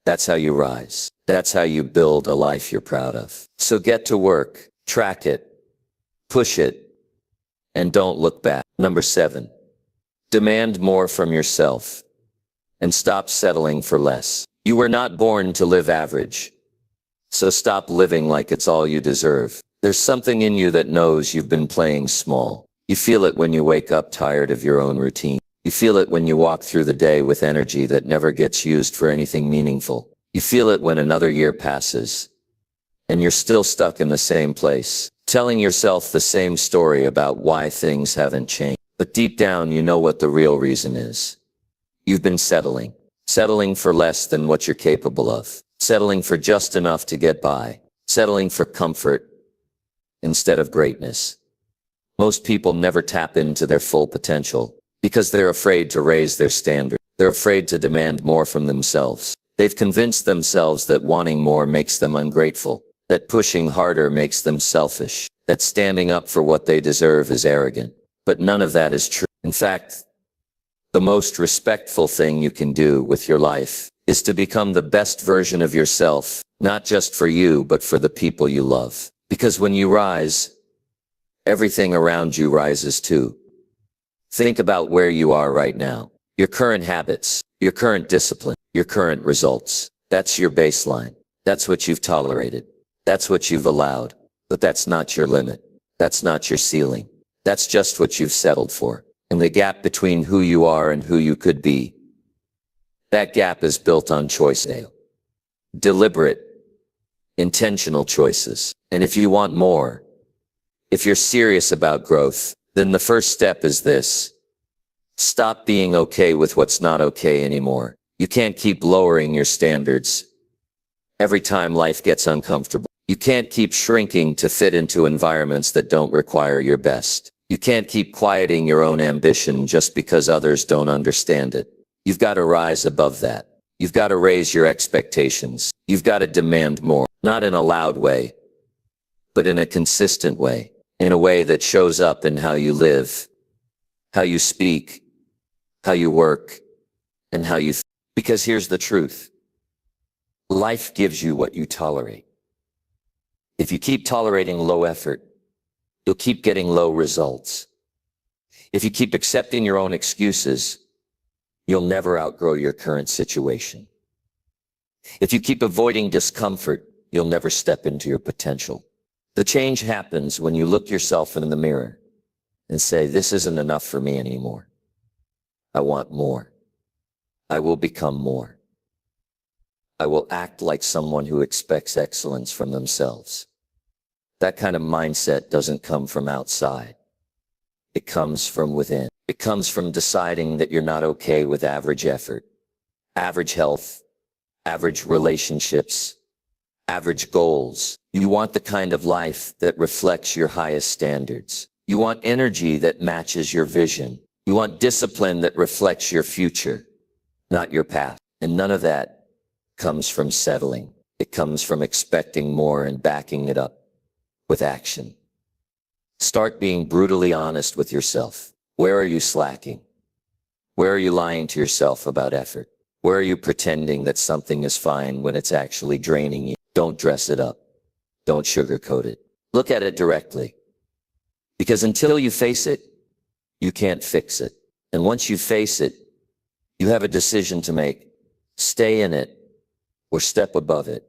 That's how you rise. That's how you build a life you're proud of. So get to work, track it, push it, and don't look back. Number 7, demand more from yourself and stop settling for less. You were not born to live average. So stop living like it's all you deserve. There's something in you that knows you've been playing small. You feel it when you wake up tired of your own routine. You feel it when you walk through the day with energy that never gets used for anything meaningful. You feel it when another year passes and you're still stuck in the same place, telling yourself the same story about why things haven't changed. But deep down, you know what the real reason is. You've been settling for less than what you're capable of, settling for just enough to get by, settling for comfort instead of greatness. Most people never tap into their full potential because they're afraid to raise their standard. They're afraid to demand more from themselves. They've convinced themselves that wanting more makes them ungrateful, that pushing harder makes them selfish, that standing up for what they deserve is arrogant. But none of that is true. In fact, the most respectful thing you can do with your life is to become the best version of yourself, not just for you, but for the people you love. Because when you rise, everything around you rises too. Think about where you are right now. Your current habits, your current discipline, your current results. That's your baseline. That's what you've tolerated. That's what you've allowed. But that's not your limit. That's not your ceiling. That's just what you've settled for. And the gap between who you are and who you could be, that gap is built on choice. Deliberate, intentional choices. And if you want more, if you're serious about growth, then the first step is this. Stop being okay with what's not okay anymore. You can't keep lowering your standards every time life gets uncomfortable. You can't keep shrinking to fit into environments that don't require your best. You can't keep quieting your own ambition just because others don't understand it. You've got to rise above that. You've got to raise your expectations. You've got to demand more, not in a loud way, but in a consistent way, in a way that shows up in how you live, how you speak, how you work, and how you think. Because here's the truth. Life gives you what you tolerate. If you keep tolerating low effort, you'll keep getting low results. If you keep accepting your own excuses, you'll never outgrow your current situation. If you keep avoiding discomfort, you'll never step into your potential. The change happens when you look yourself in the mirror and say, this isn't enough for me anymore. I want more. I will become more. I will act like someone who expects excellence from themselves. That kind of mindset doesn't come from outside. It comes from within. It comes from deciding that you're not okay with average effort, average health, average relationships, average goals. You want the kind of life that reflects your highest standards. You want energy that matches your vision. You want discipline that reflects your future, not your past. And none of that comes from settling. It comes from expecting more and backing it up with action. Start being brutally honest with yourself. Where are you slacking? Where are you lying to yourself about effort? Where are you pretending that something is fine when it's actually draining you? Don't dress it up. Don't sugarcoat it. Look at it directly. Because until you face it, you can't fix it. And once you face it, you have a decision to make. Stay in it or step above it.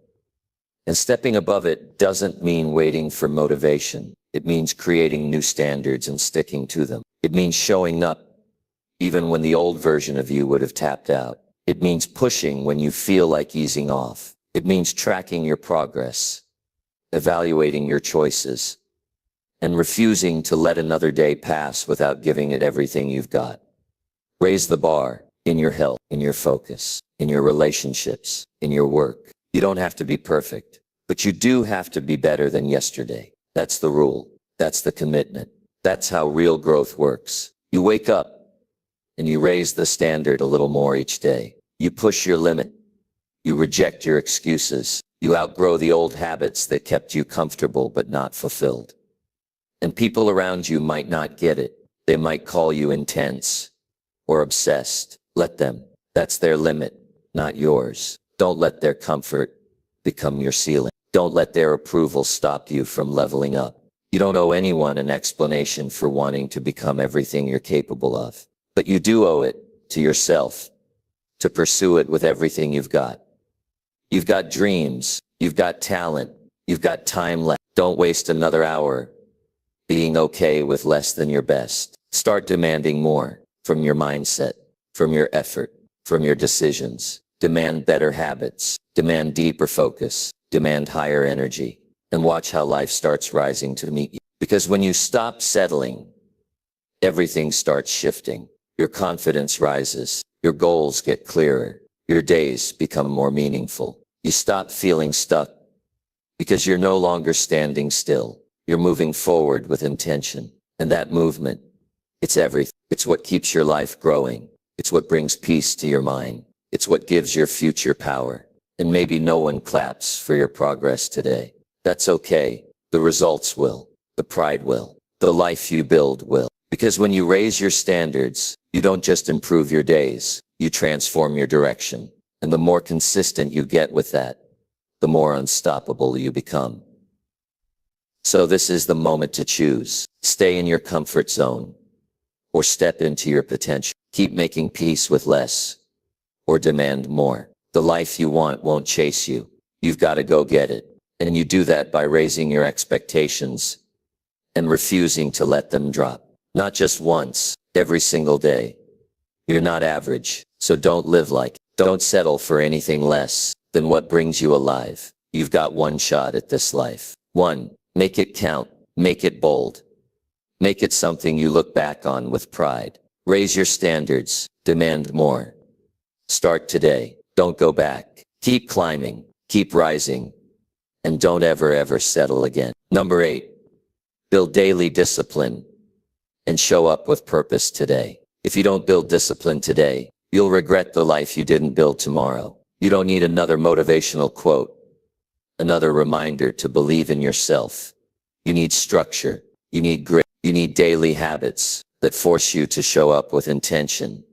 And stepping above it doesn't mean waiting for motivation. It means creating new standards and sticking to them. It means showing up even when the old version of you would have tapped out. It means pushing when you feel like easing off. It means tracking your progress, evaluating your choices, and refusing to let another day pass without giving it everything you've got. Raise the bar in your health, in your focus, in your relationships, in your work. You don't have to be perfect, but you do have to be better than yesterday. That's the rule. That's the commitment. That's how real growth works. You wake up and you raise the standard a little more each day. You push your limit. You reject your excuses. You outgrow the old habits that kept you comfortable but not fulfilled. And people around you might not get it. They might call you intense or obsessed. Let them. That's their limit, not yours. Don't let their comfort become your ceiling. Don't let their approval stop you from leveling up. You don't owe anyone an explanation for wanting to become everything you're capable of. But you do owe it to yourself to pursue it with everything you've got. You've got dreams, you've got talent, you've got time left. Don't waste another hour being okay with less than your best. Start demanding more from your mindset, from your effort, from your decisions. Demand better habits, demand deeper focus, demand higher energy, and watch how life starts rising to meet you. Because when you stop settling, everything starts shifting. Your confidence rises, your goals get clearer, your days become more meaningful. You stop feeling stuck because you're no longer standing still. You're moving forward with intention. And that movement, it's everything. It's what keeps your life growing. It's what brings peace to your mind. It's what gives your future power. And maybe no one claps for your progress today. That's okay. The results will. The pride will. The life you build will. Because when you raise your standards, you don't just improve your days, you transform your direction. And the more consistent you get with that, the more unstoppable you become. So this is the moment to choose. Stay in your comfort zone or step into your potential. Keep making peace with less or demand more. The life you want won't chase you. You've got to go get it. And you do that by raising your expectations and refusing to let them drop. Not just once, every single day. You're not average, so don't live like it. Don't settle for anything less than what brings you alive. You've got one shot at this life. One, make it count, make it bold. Make it something you look back on with pride. Raise your standards, demand more. Start today, don't go back. Keep climbing, keep rising, and don't ever settle again. Number 8, build daily discipline and show up with purpose today. If you don't build discipline today, you'll regret the life you didn't build tomorrow. You don't need another motivational quote, another reminder to believe in yourself. You need structure, you need grit, you need daily habits that force you to show up with intention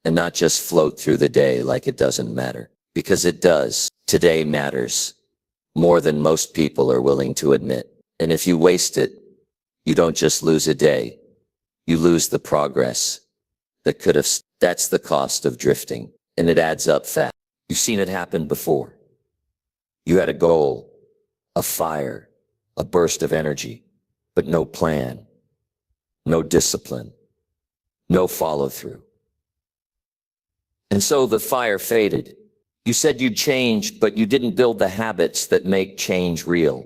and not just float through the day like it doesn't matter. Because it does. Today matters more than most people are willing to admit. And if you waste it, you don't just lose a day, you lose the progress that could have. That's the cost of drifting, and it adds up fast. You've seen it happen before. You had a goal, a fire, a burst of energy, but no plan, no discipline, no follow-through. And so the fire faded. You said you'd change, but you didn't build the habits that make change real.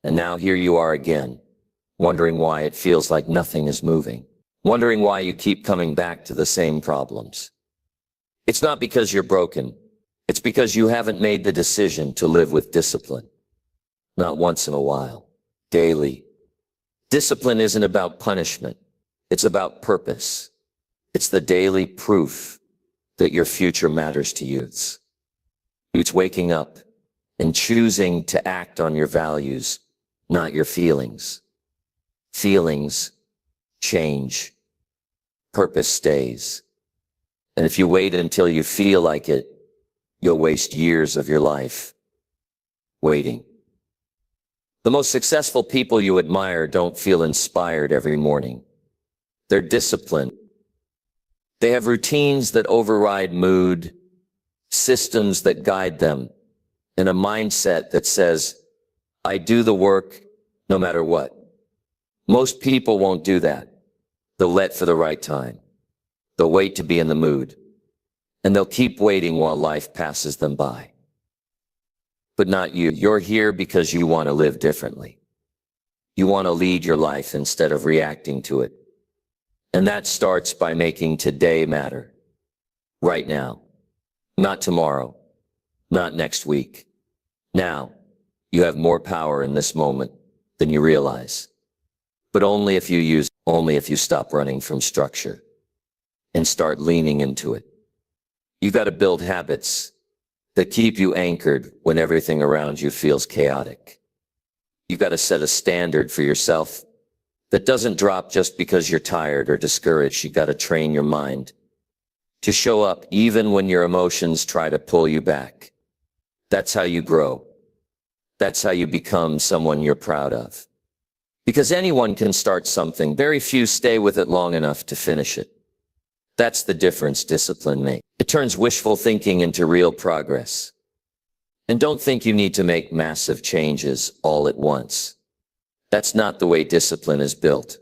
And now here you are again, wondering why it feels like nothing is moving. Wondering why you keep coming back to the same problems. It's not because you're broken. It's because you haven't made the decision to live with discipline. Not once in a while. Daily. Discipline isn't about punishment. It's about purpose. It's the daily proof that your future matters to you. It's waking up and choosing to act on your values, not your feelings. Feelings change. Purpose stays. And if you wait until you feel like it, you'll waste years of your life waiting. The most successful people you admire don't feel inspired every morning. They're disciplined. They have routines that override mood, systems that guide them, and a mindset that says, I do the work no matter what. Most people won't do that. They'll wait for the right time. They'll wait to be in the mood. And they'll keep waiting while life passes them by. But not you. You're here because you want to live differently. You want to lead your life instead of reacting to it. And that starts by making today matter. Right now. Not tomorrow. Not next week. Now, you have more power in this moment than you realize. But only if you stop running from structure and start leaning into it. You've got to build habits that keep you anchored when everything around you feels chaotic. You got to set a standard for yourself that doesn't drop just because you're tired or discouraged. You got to train your mind to show up even when your emotions try to pull you back. That's how you grow. That's how you become someone you're proud of. Because anyone can start something. Very few stay with it long enough to finish it. That's the difference discipline makes. It turns wishful thinking into real progress. And don't think you need to make massive changes all at once. That's not the way discipline is built.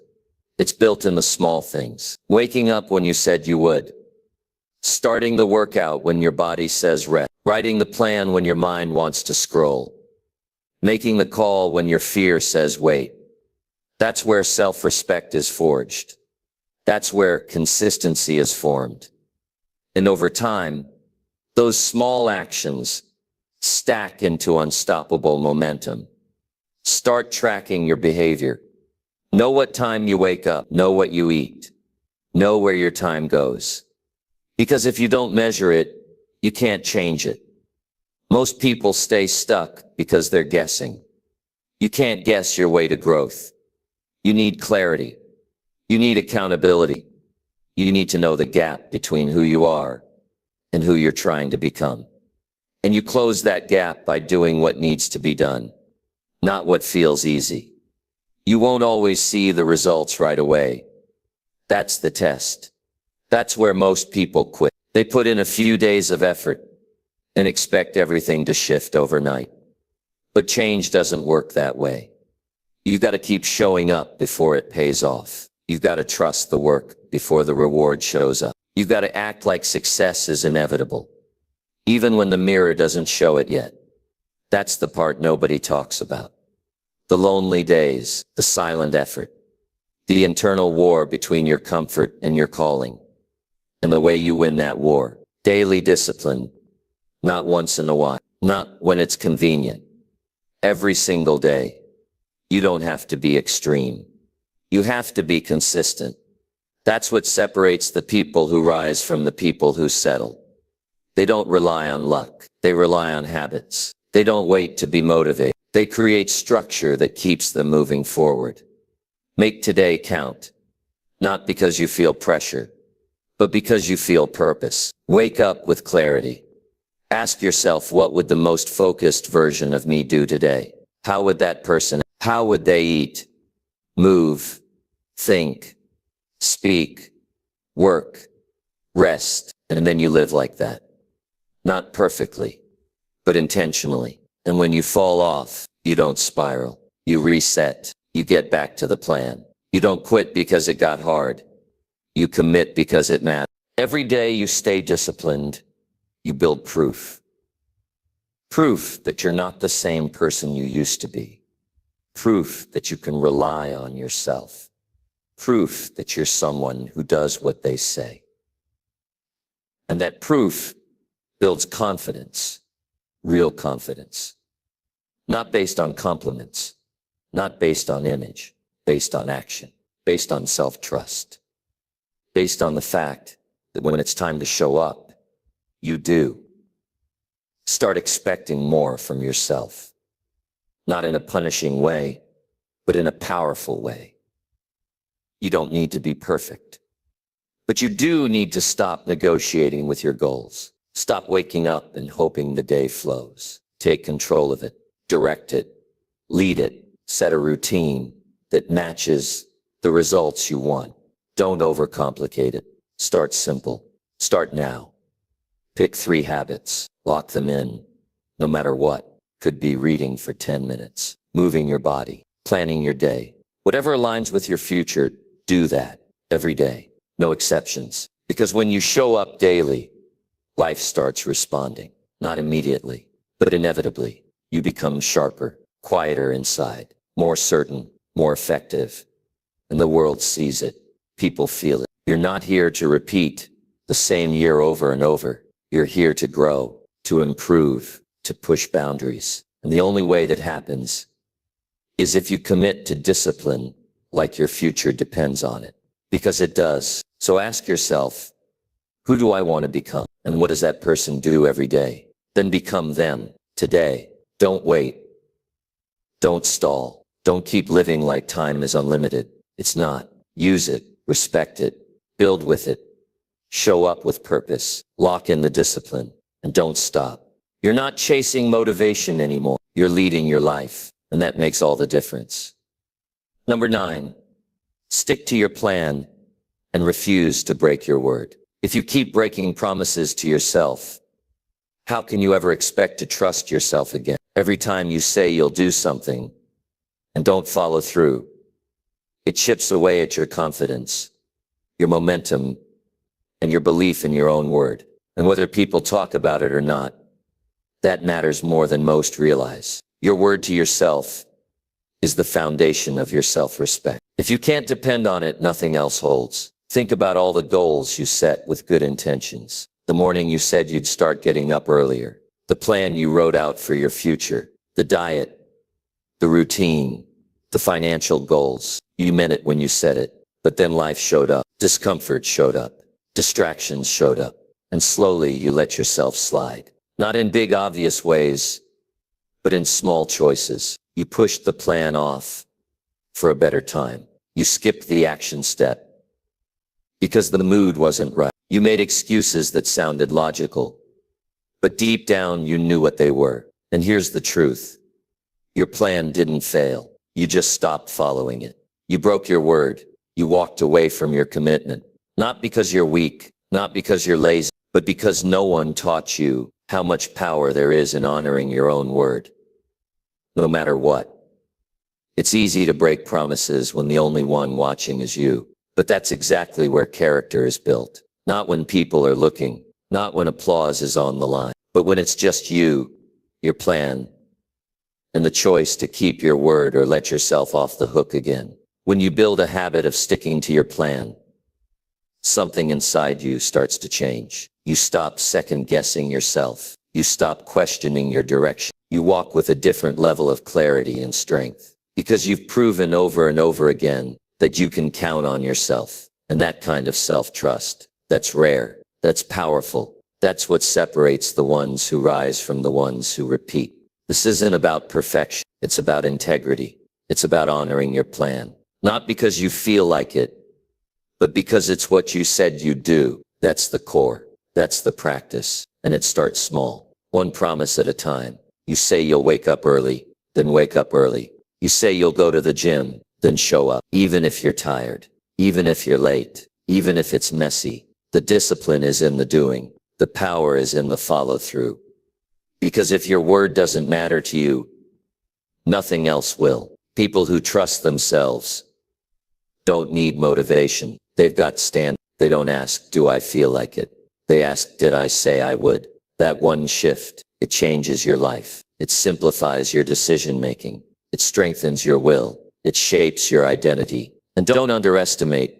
It's built in the small things. Waking up when you said you would. Starting the workout when your body says rest. Writing the plan when your mind wants to scroll. Making the call when your fear says wait. That's where self-respect is forged. That's where consistency is formed. And over time, those small actions stack into unstoppable momentum. Start tracking your behavior. Know what time you wake up. Know what you eat. Know where your time goes. Because if you don't measure it, you can't change it. Most people stay stuck because they're guessing. You can't guess your way to growth. You need clarity. You need accountability. You need to know the gap between who you are and who you're trying to become. And you close that gap by doing what needs to be done, not what feels easy. You won't always see the results right away. That's the test. That's where most people quit. They put in a few days of effort and expect everything to shift overnight. But change doesn't work that way. You've got to keep showing up before it pays off. You've got to trust the work before the reward shows up. You've got to act like success is inevitable, even when the mirror doesn't show it yet. That's the part nobody talks about. The lonely days, the silent effort, the internal war between your comfort and your calling, and the way you win that war. Daily discipline, not once in a while, not when it's convenient. Every single day. You don't have to be extreme. You have to be consistent. That's what separates the people who rise from the people who settle. They don't rely on luck. They rely on habits. They don't wait to be motivated. They create structure that keeps them moving forward. Make today count. Not because you feel pressure, but because you feel purpose. Wake up with clarity. Ask yourself, what would the most focused version of me do today? How would that person, how would they eat, move, think, speak, work, rest? And then you live like that. Not perfectly, but intentionally. And when you fall off, you don't spiral. You reset. You get back to the plan. You don't quit because it got hard. You commit because it matters. Every day you stay disciplined, you build proof. Proof that you're not the same person you used to be. Proof that you can rely on yourself. Proof that you're someone who does what they say. And that proof builds confidence, real confidence. Not based on compliments, not based on image, based on action, based on self-trust, based on the fact that when it's time to show up, you do. Start expecting more from yourself, not in a punishing way, but in a powerful way. You don't need to be perfect, but you do need to stop negotiating with your goals. Stop waking up and hoping the day flows. Take control of it, direct it, lead it, set a routine that matches the results you want. Don't overcomplicate it. Start simple. Start now. Pick 3 habits. Lock them in, no matter what. Could be reading for 10 minutes, moving your body, planning your day. Whatever aligns with your future, do that every day. No exceptions. Because when you show up daily, life starts responding. Not immediately, but inevitably. You become sharper, quieter inside, more certain, more effective. And the world sees it. People feel it. You're not here to repeat the same year over and over. You're here to grow, to improve, to push boundaries. And the only way that happens is if you commit to discipline like your future depends on it. Because it does. So ask yourself, who do I want to become? And what does that person do every day? then become them today. Don't wait. Don't stall. Don't keep living like time is unlimited. It's not. Use it, respect it, build with it, show up with purpose, lock in the discipline, and don't stop. You're not chasing motivation anymore. You're leading your life, and that makes all the difference. Number 9, stick to your plan and refuse to break your word. If you keep breaking promises to yourself, how can you ever expect to trust yourself again? Every time you say you'll do something and don't follow through, it chips away at your confidence, your momentum, and your belief in your own word. And whether people talk about it or not, that matters more than most realize. Your word to yourself is the foundation of your self-respect. If you can't depend on it, nothing else holds. Think about all the goals you set with good intentions. The morning you said you'd start getting up earlier. The plan you wrote out for your future. The diet. The routine. The financial goals. You meant it when you said it. But then life showed up. Discomfort showed up. Distractions showed up. And slowly you let yourself slide. Not in big obvious ways, but in small choices. You pushed the plan off for a better time. You skipped the action step because the mood wasn't right. You made excuses that sounded logical, but deep down you knew what they were. And here's the truth. Your plan didn't fail. You just stopped following it. You broke your word. You walked away from your commitment. Not because you're weak, not because you're lazy, but because no one taught you how much power there is in honoring your own word. No matter what. It's easy to break promises when the only one watching is you. But that's exactly where character is built. Not when people are looking, not when applause is on the line, but when it's just you, your plan, and the choice to keep your word or let yourself off the hook again. When you build a habit of sticking to your plan, something inside you starts to change. You stop second-guessing yourself. You stop questioning your direction. You walk with a different level of clarity and strength. Because you've proven over and over again that you can count on yourself. And that kind of self-trust, that's rare, that's powerful. That's what separates the ones who rise from the ones who repeat. This isn't about perfection. It's about integrity. It's about honoring your plan. Not because you feel like it, but because it's what you said you'd do. That's the core. That's the practice. And it starts small. One promise at a time. You say you'll wake up early, then wake up early. You say you'll go to the gym, then show up. Even if you're tired, even if you're late, even if it's messy. The discipline is in the doing. The power is in the follow-through. Because if your word doesn't matter to you, nothing else will. People who trust themselves don't need motivation. They've got stand. They don't ask, do I feel like it? They ask, did I say I would? That one shift, it changes your life. It simplifies your decision-making. It strengthens your will. It shapes your identity. And don't underestimate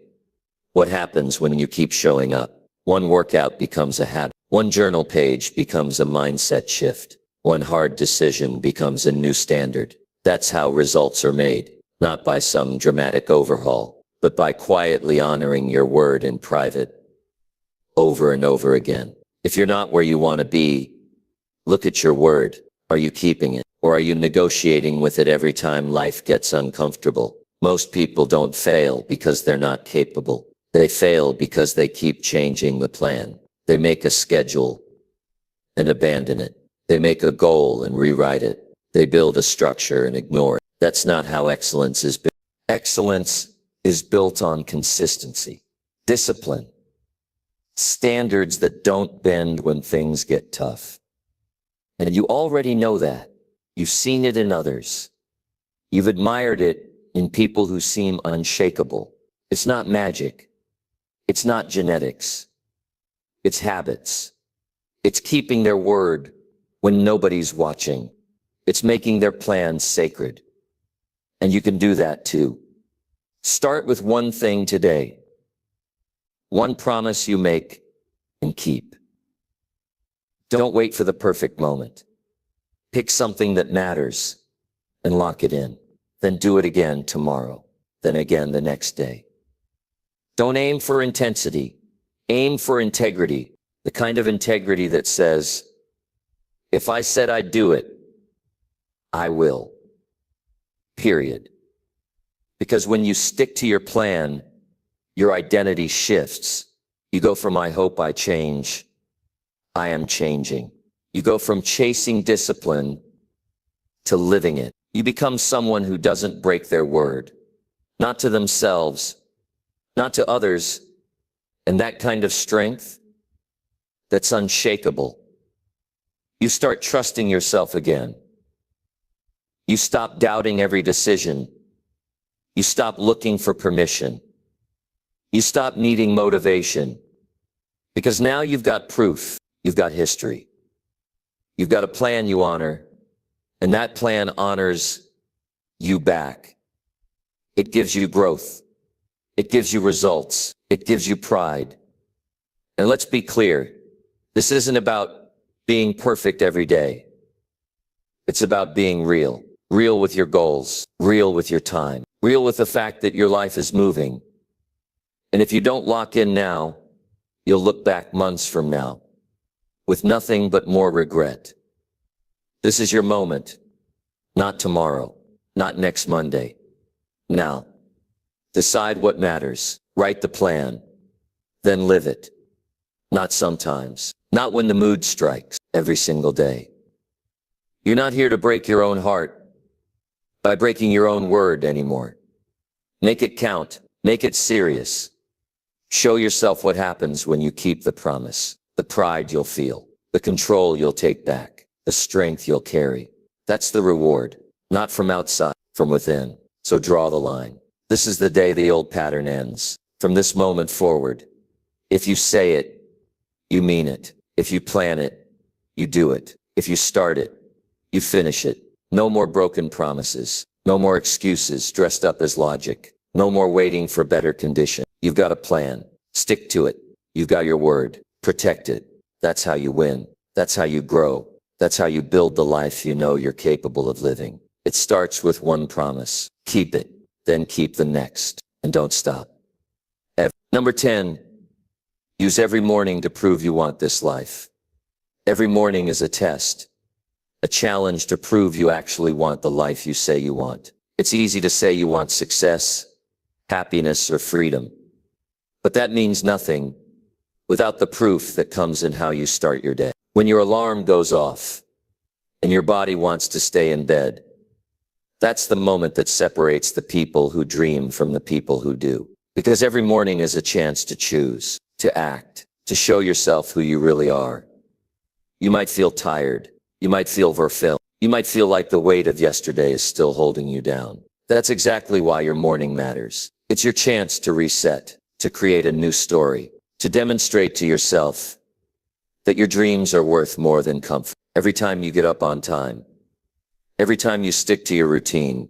what happens when you keep showing up. One workout becomes a habit. One journal page becomes a mindset shift. One hard decision becomes a new standard. That's how results are made. Not by some dramatic overhaul, but by quietly honoring your word in private. Over and over again. If you're not where you want to be, look at your word. Are you keeping it? Or are you negotiating with it every time life gets uncomfortable? Most people don't fail because they're not capable. They fail because they keep changing the plan. They make a schedule and abandon it. They make a goal and rewrite it. They build a structure and ignore it. That's not how excellence is built. Excellence is built on consistency, discipline, standards that don't bend when things get tough. And you already know that. You've seen it in others. You've admired it in people who seem unshakable. It's not magic. It's not genetics. It's habits. It's keeping their word when nobody's watching. It's making their plans sacred. And you can do that too. Start with one thing today. One promise you make and keep. Don't wait for the perfect moment. Pick something that matters and lock it in. Then do it again tomorrow. Then again the next day. Don't aim for intensity. Aim for integrity. The kind of integrity that says, If I said I'd do it, I will. Period. Because when you stick to your plan, your identity shifts. You go from I hope I change, I am changing. You go from chasing discipline to living it. You become someone who doesn't break their word, not to themselves, not to others. And that kind of strength, that's unshakable. You start trusting yourself again. You stop doubting every decision. You stop looking for permission. You stop needing motivation. Because now you've got proof. You've got history. You've got a plan you honor. And that plan honors you back. It gives you growth. It gives you results. It gives you pride. And let's be clear. This isn't about being perfect every day. It's about being real. Real with your goals. Real with your time. Real with the fact that your life is moving. And if you don't lock in now, you'll look back months from now with nothing but more regret. This is your moment. Not tomorrow. Not next Monday. Now. Decide what matters. Write the plan. Then live it. Not sometimes. Not when the mood strikes. Every single day. You're not here to break your own heart by breaking your own word anymore. Make it count. Make it serious. Show yourself what happens when you keep the promise. The pride you'll feel. The control you'll take back. The strength you'll carry. That's the reward. Not from outside, from within. So draw the line. This is the day the old pattern ends. From this moment forward, if you say it, you mean it. If you plan it, you do it. If you start it, you finish it. No more broken promises. No more excuses dressed up as logic. No more waiting for better condition. You've got a plan. Stick to it. You've got your word. Protect it. That's how you win. That's how you grow. That's how you build the life you know you're capable of living. It starts with one promise. Keep it. Then keep the next. And don't stop. Number 10. Use every morning to prove you want this life. Every morning is a test. A challenge to prove you actually want the life you say you want. It's easy to say you want success, happiness, or freedom. But that means nothing without the proof that comes in how you start your day. When your alarm goes off and your body wants to stay in bed, that's the moment that separates the people who dream from the people who do. Because every morning is a chance to choose, to act, to show yourself who you really are. You might feel tired. You might feel fulfilled. You might feel like the weight of yesterday is still holding you down. That's exactly why your morning matters. It's your chance to reset, to create a new story, to demonstrate to yourself that your dreams are worth more than comfort. Every time you get up on time, every time you stick to your routine,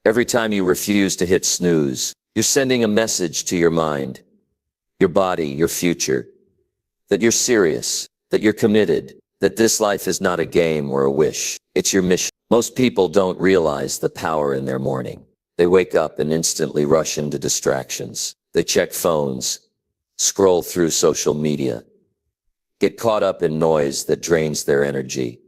every time you refuse to hit snooze, you're sending a message to your mind, your body, your future, that you're serious, that you're committed, that this life is not a game or a wish. It's your mission. Most people don't realize the power in their morning. They wake up and instantly rush into distractions. They check phones, scroll through social media, get caught up in noise that drains their energy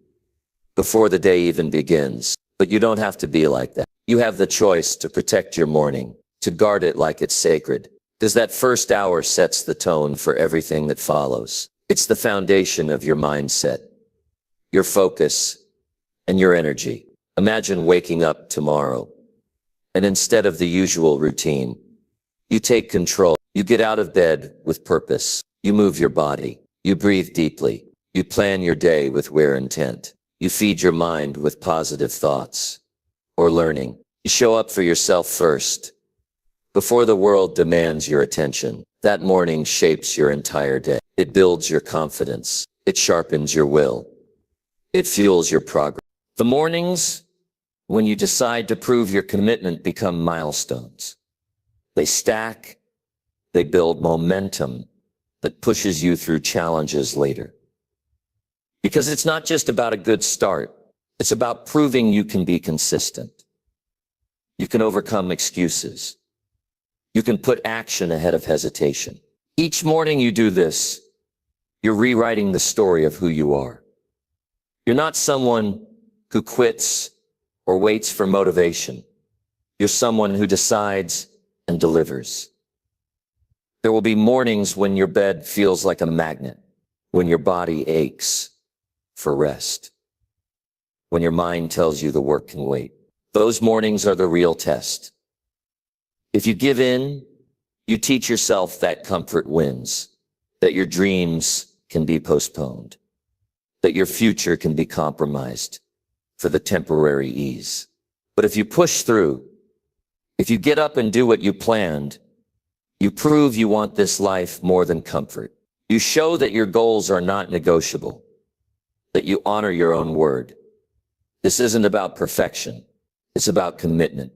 before the day even begins. But you don't have to be like that. You have the choice to protect your morning, to guard it like it's sacred. Because that first hour sets the tone for everything that follows. It's the foundation of your mindset, your focus, and your energy. Imagine waking up tomorrow, and instead of the usual routine, you take control. You get out of bed with purpose. You move your body. You breathe deeply. You plan your day with intent. You feed your mind with positive thoughts or learning. You show up for yourself first, before the world demands your attention. That morning shapes your entire day. It builds your confidence. It sharpens your will. It fuels your progress. The mornings when you decide to prove your commitment become milestones. They stack. They build momentum that pushes you through challenges later. Because it's not just about a good start. It's about proving you can be consistent. You can overcome excuses. You can put action ahead of hesitation. Each morning you do this, you're rewriting the story of who you are. You're not someone who quits or waits for motivation. You're someone who decides and delivers. There will be mornings when your bed feels like a magnet, when your body aches for rest, when your mind tells you the work can wait. Those mornings are the real test. If you give in, you teach yourself that comfort wins, that your dreams can be postponed, that your future can be compromised for the temporary ease. But if you push through, if you get up and do what you planned, you prove you want this life more than comfort. You show that your goals are not negotiable, that you honor your own word. This isn't about perfection. It's about commitment.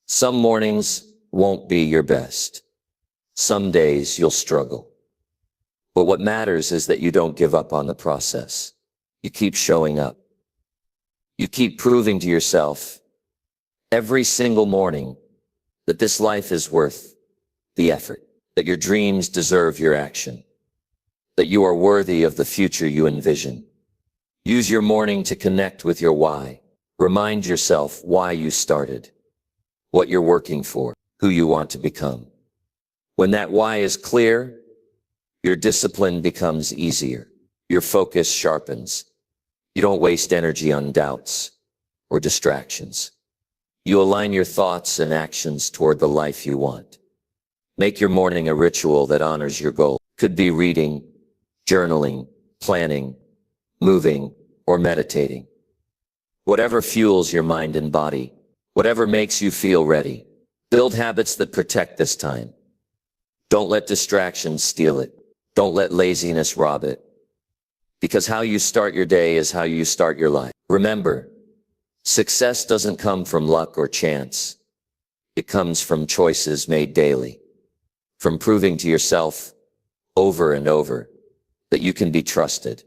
Some mornings won't be your best. Some days you'll struggle. But what matters is that you don't give up on the process. You keep showing up. You keep proving to yourself every single morning that this life is worth the effort, that your dreams deserve your action, that you are worthy of the future you envision. Use your morning to connect with your why. Remind yourself why you started, what you're working for, who you want to become. When that why is clear, your discipline becomes easier. Your focus sharpens. You don't waste energy on doubts or distractions. You align your thoughts and actions toward the life you want. Make your morning a ritual that honors your goal. Could be reading, journaling, planning, moving, or meditating. Whatever fuels your mind and body, whatever makes you feel ready. Build habits that protect this time. Don't let distractions steal it. Don't let laziness rob it. Because how you start your day is how you start your life. Remember, success doesn't come from luck or chance. It comes from choices made daily. From proving to yourself over and over that you can be trusted,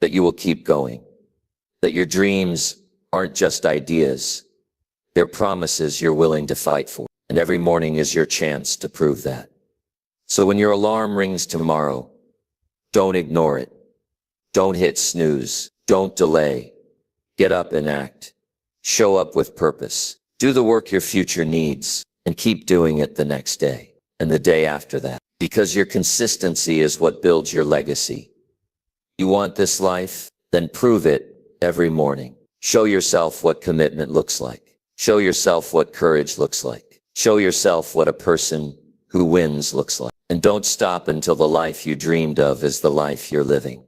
that you will keep going, that your dreams aren't just ideas, they're promises you're willing to fight for. And every morning is your chance to prove that. So when your alarm rings tomorrow, don't ignore it. Don't hit snooze. Don't delay. Get up and act. Show up with purpose. Do the work your future needs and keep doing it the next day and the day after that. Because your consistency is what builds your legacy. You want this life? Then prove it every morning. Show yourself what commitment looks like. Show yourself what courage looks like. Show yourself what a person who wins looks like. And don't stop until the life you dreamed of is the life you're living.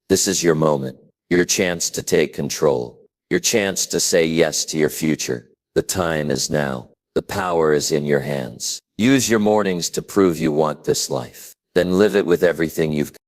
This is your moment, your chance to take control, your chance to say yes to your future. The time is now. The power is in your hands. Use your mornings to prove you want this life. Then live it with everything you've got.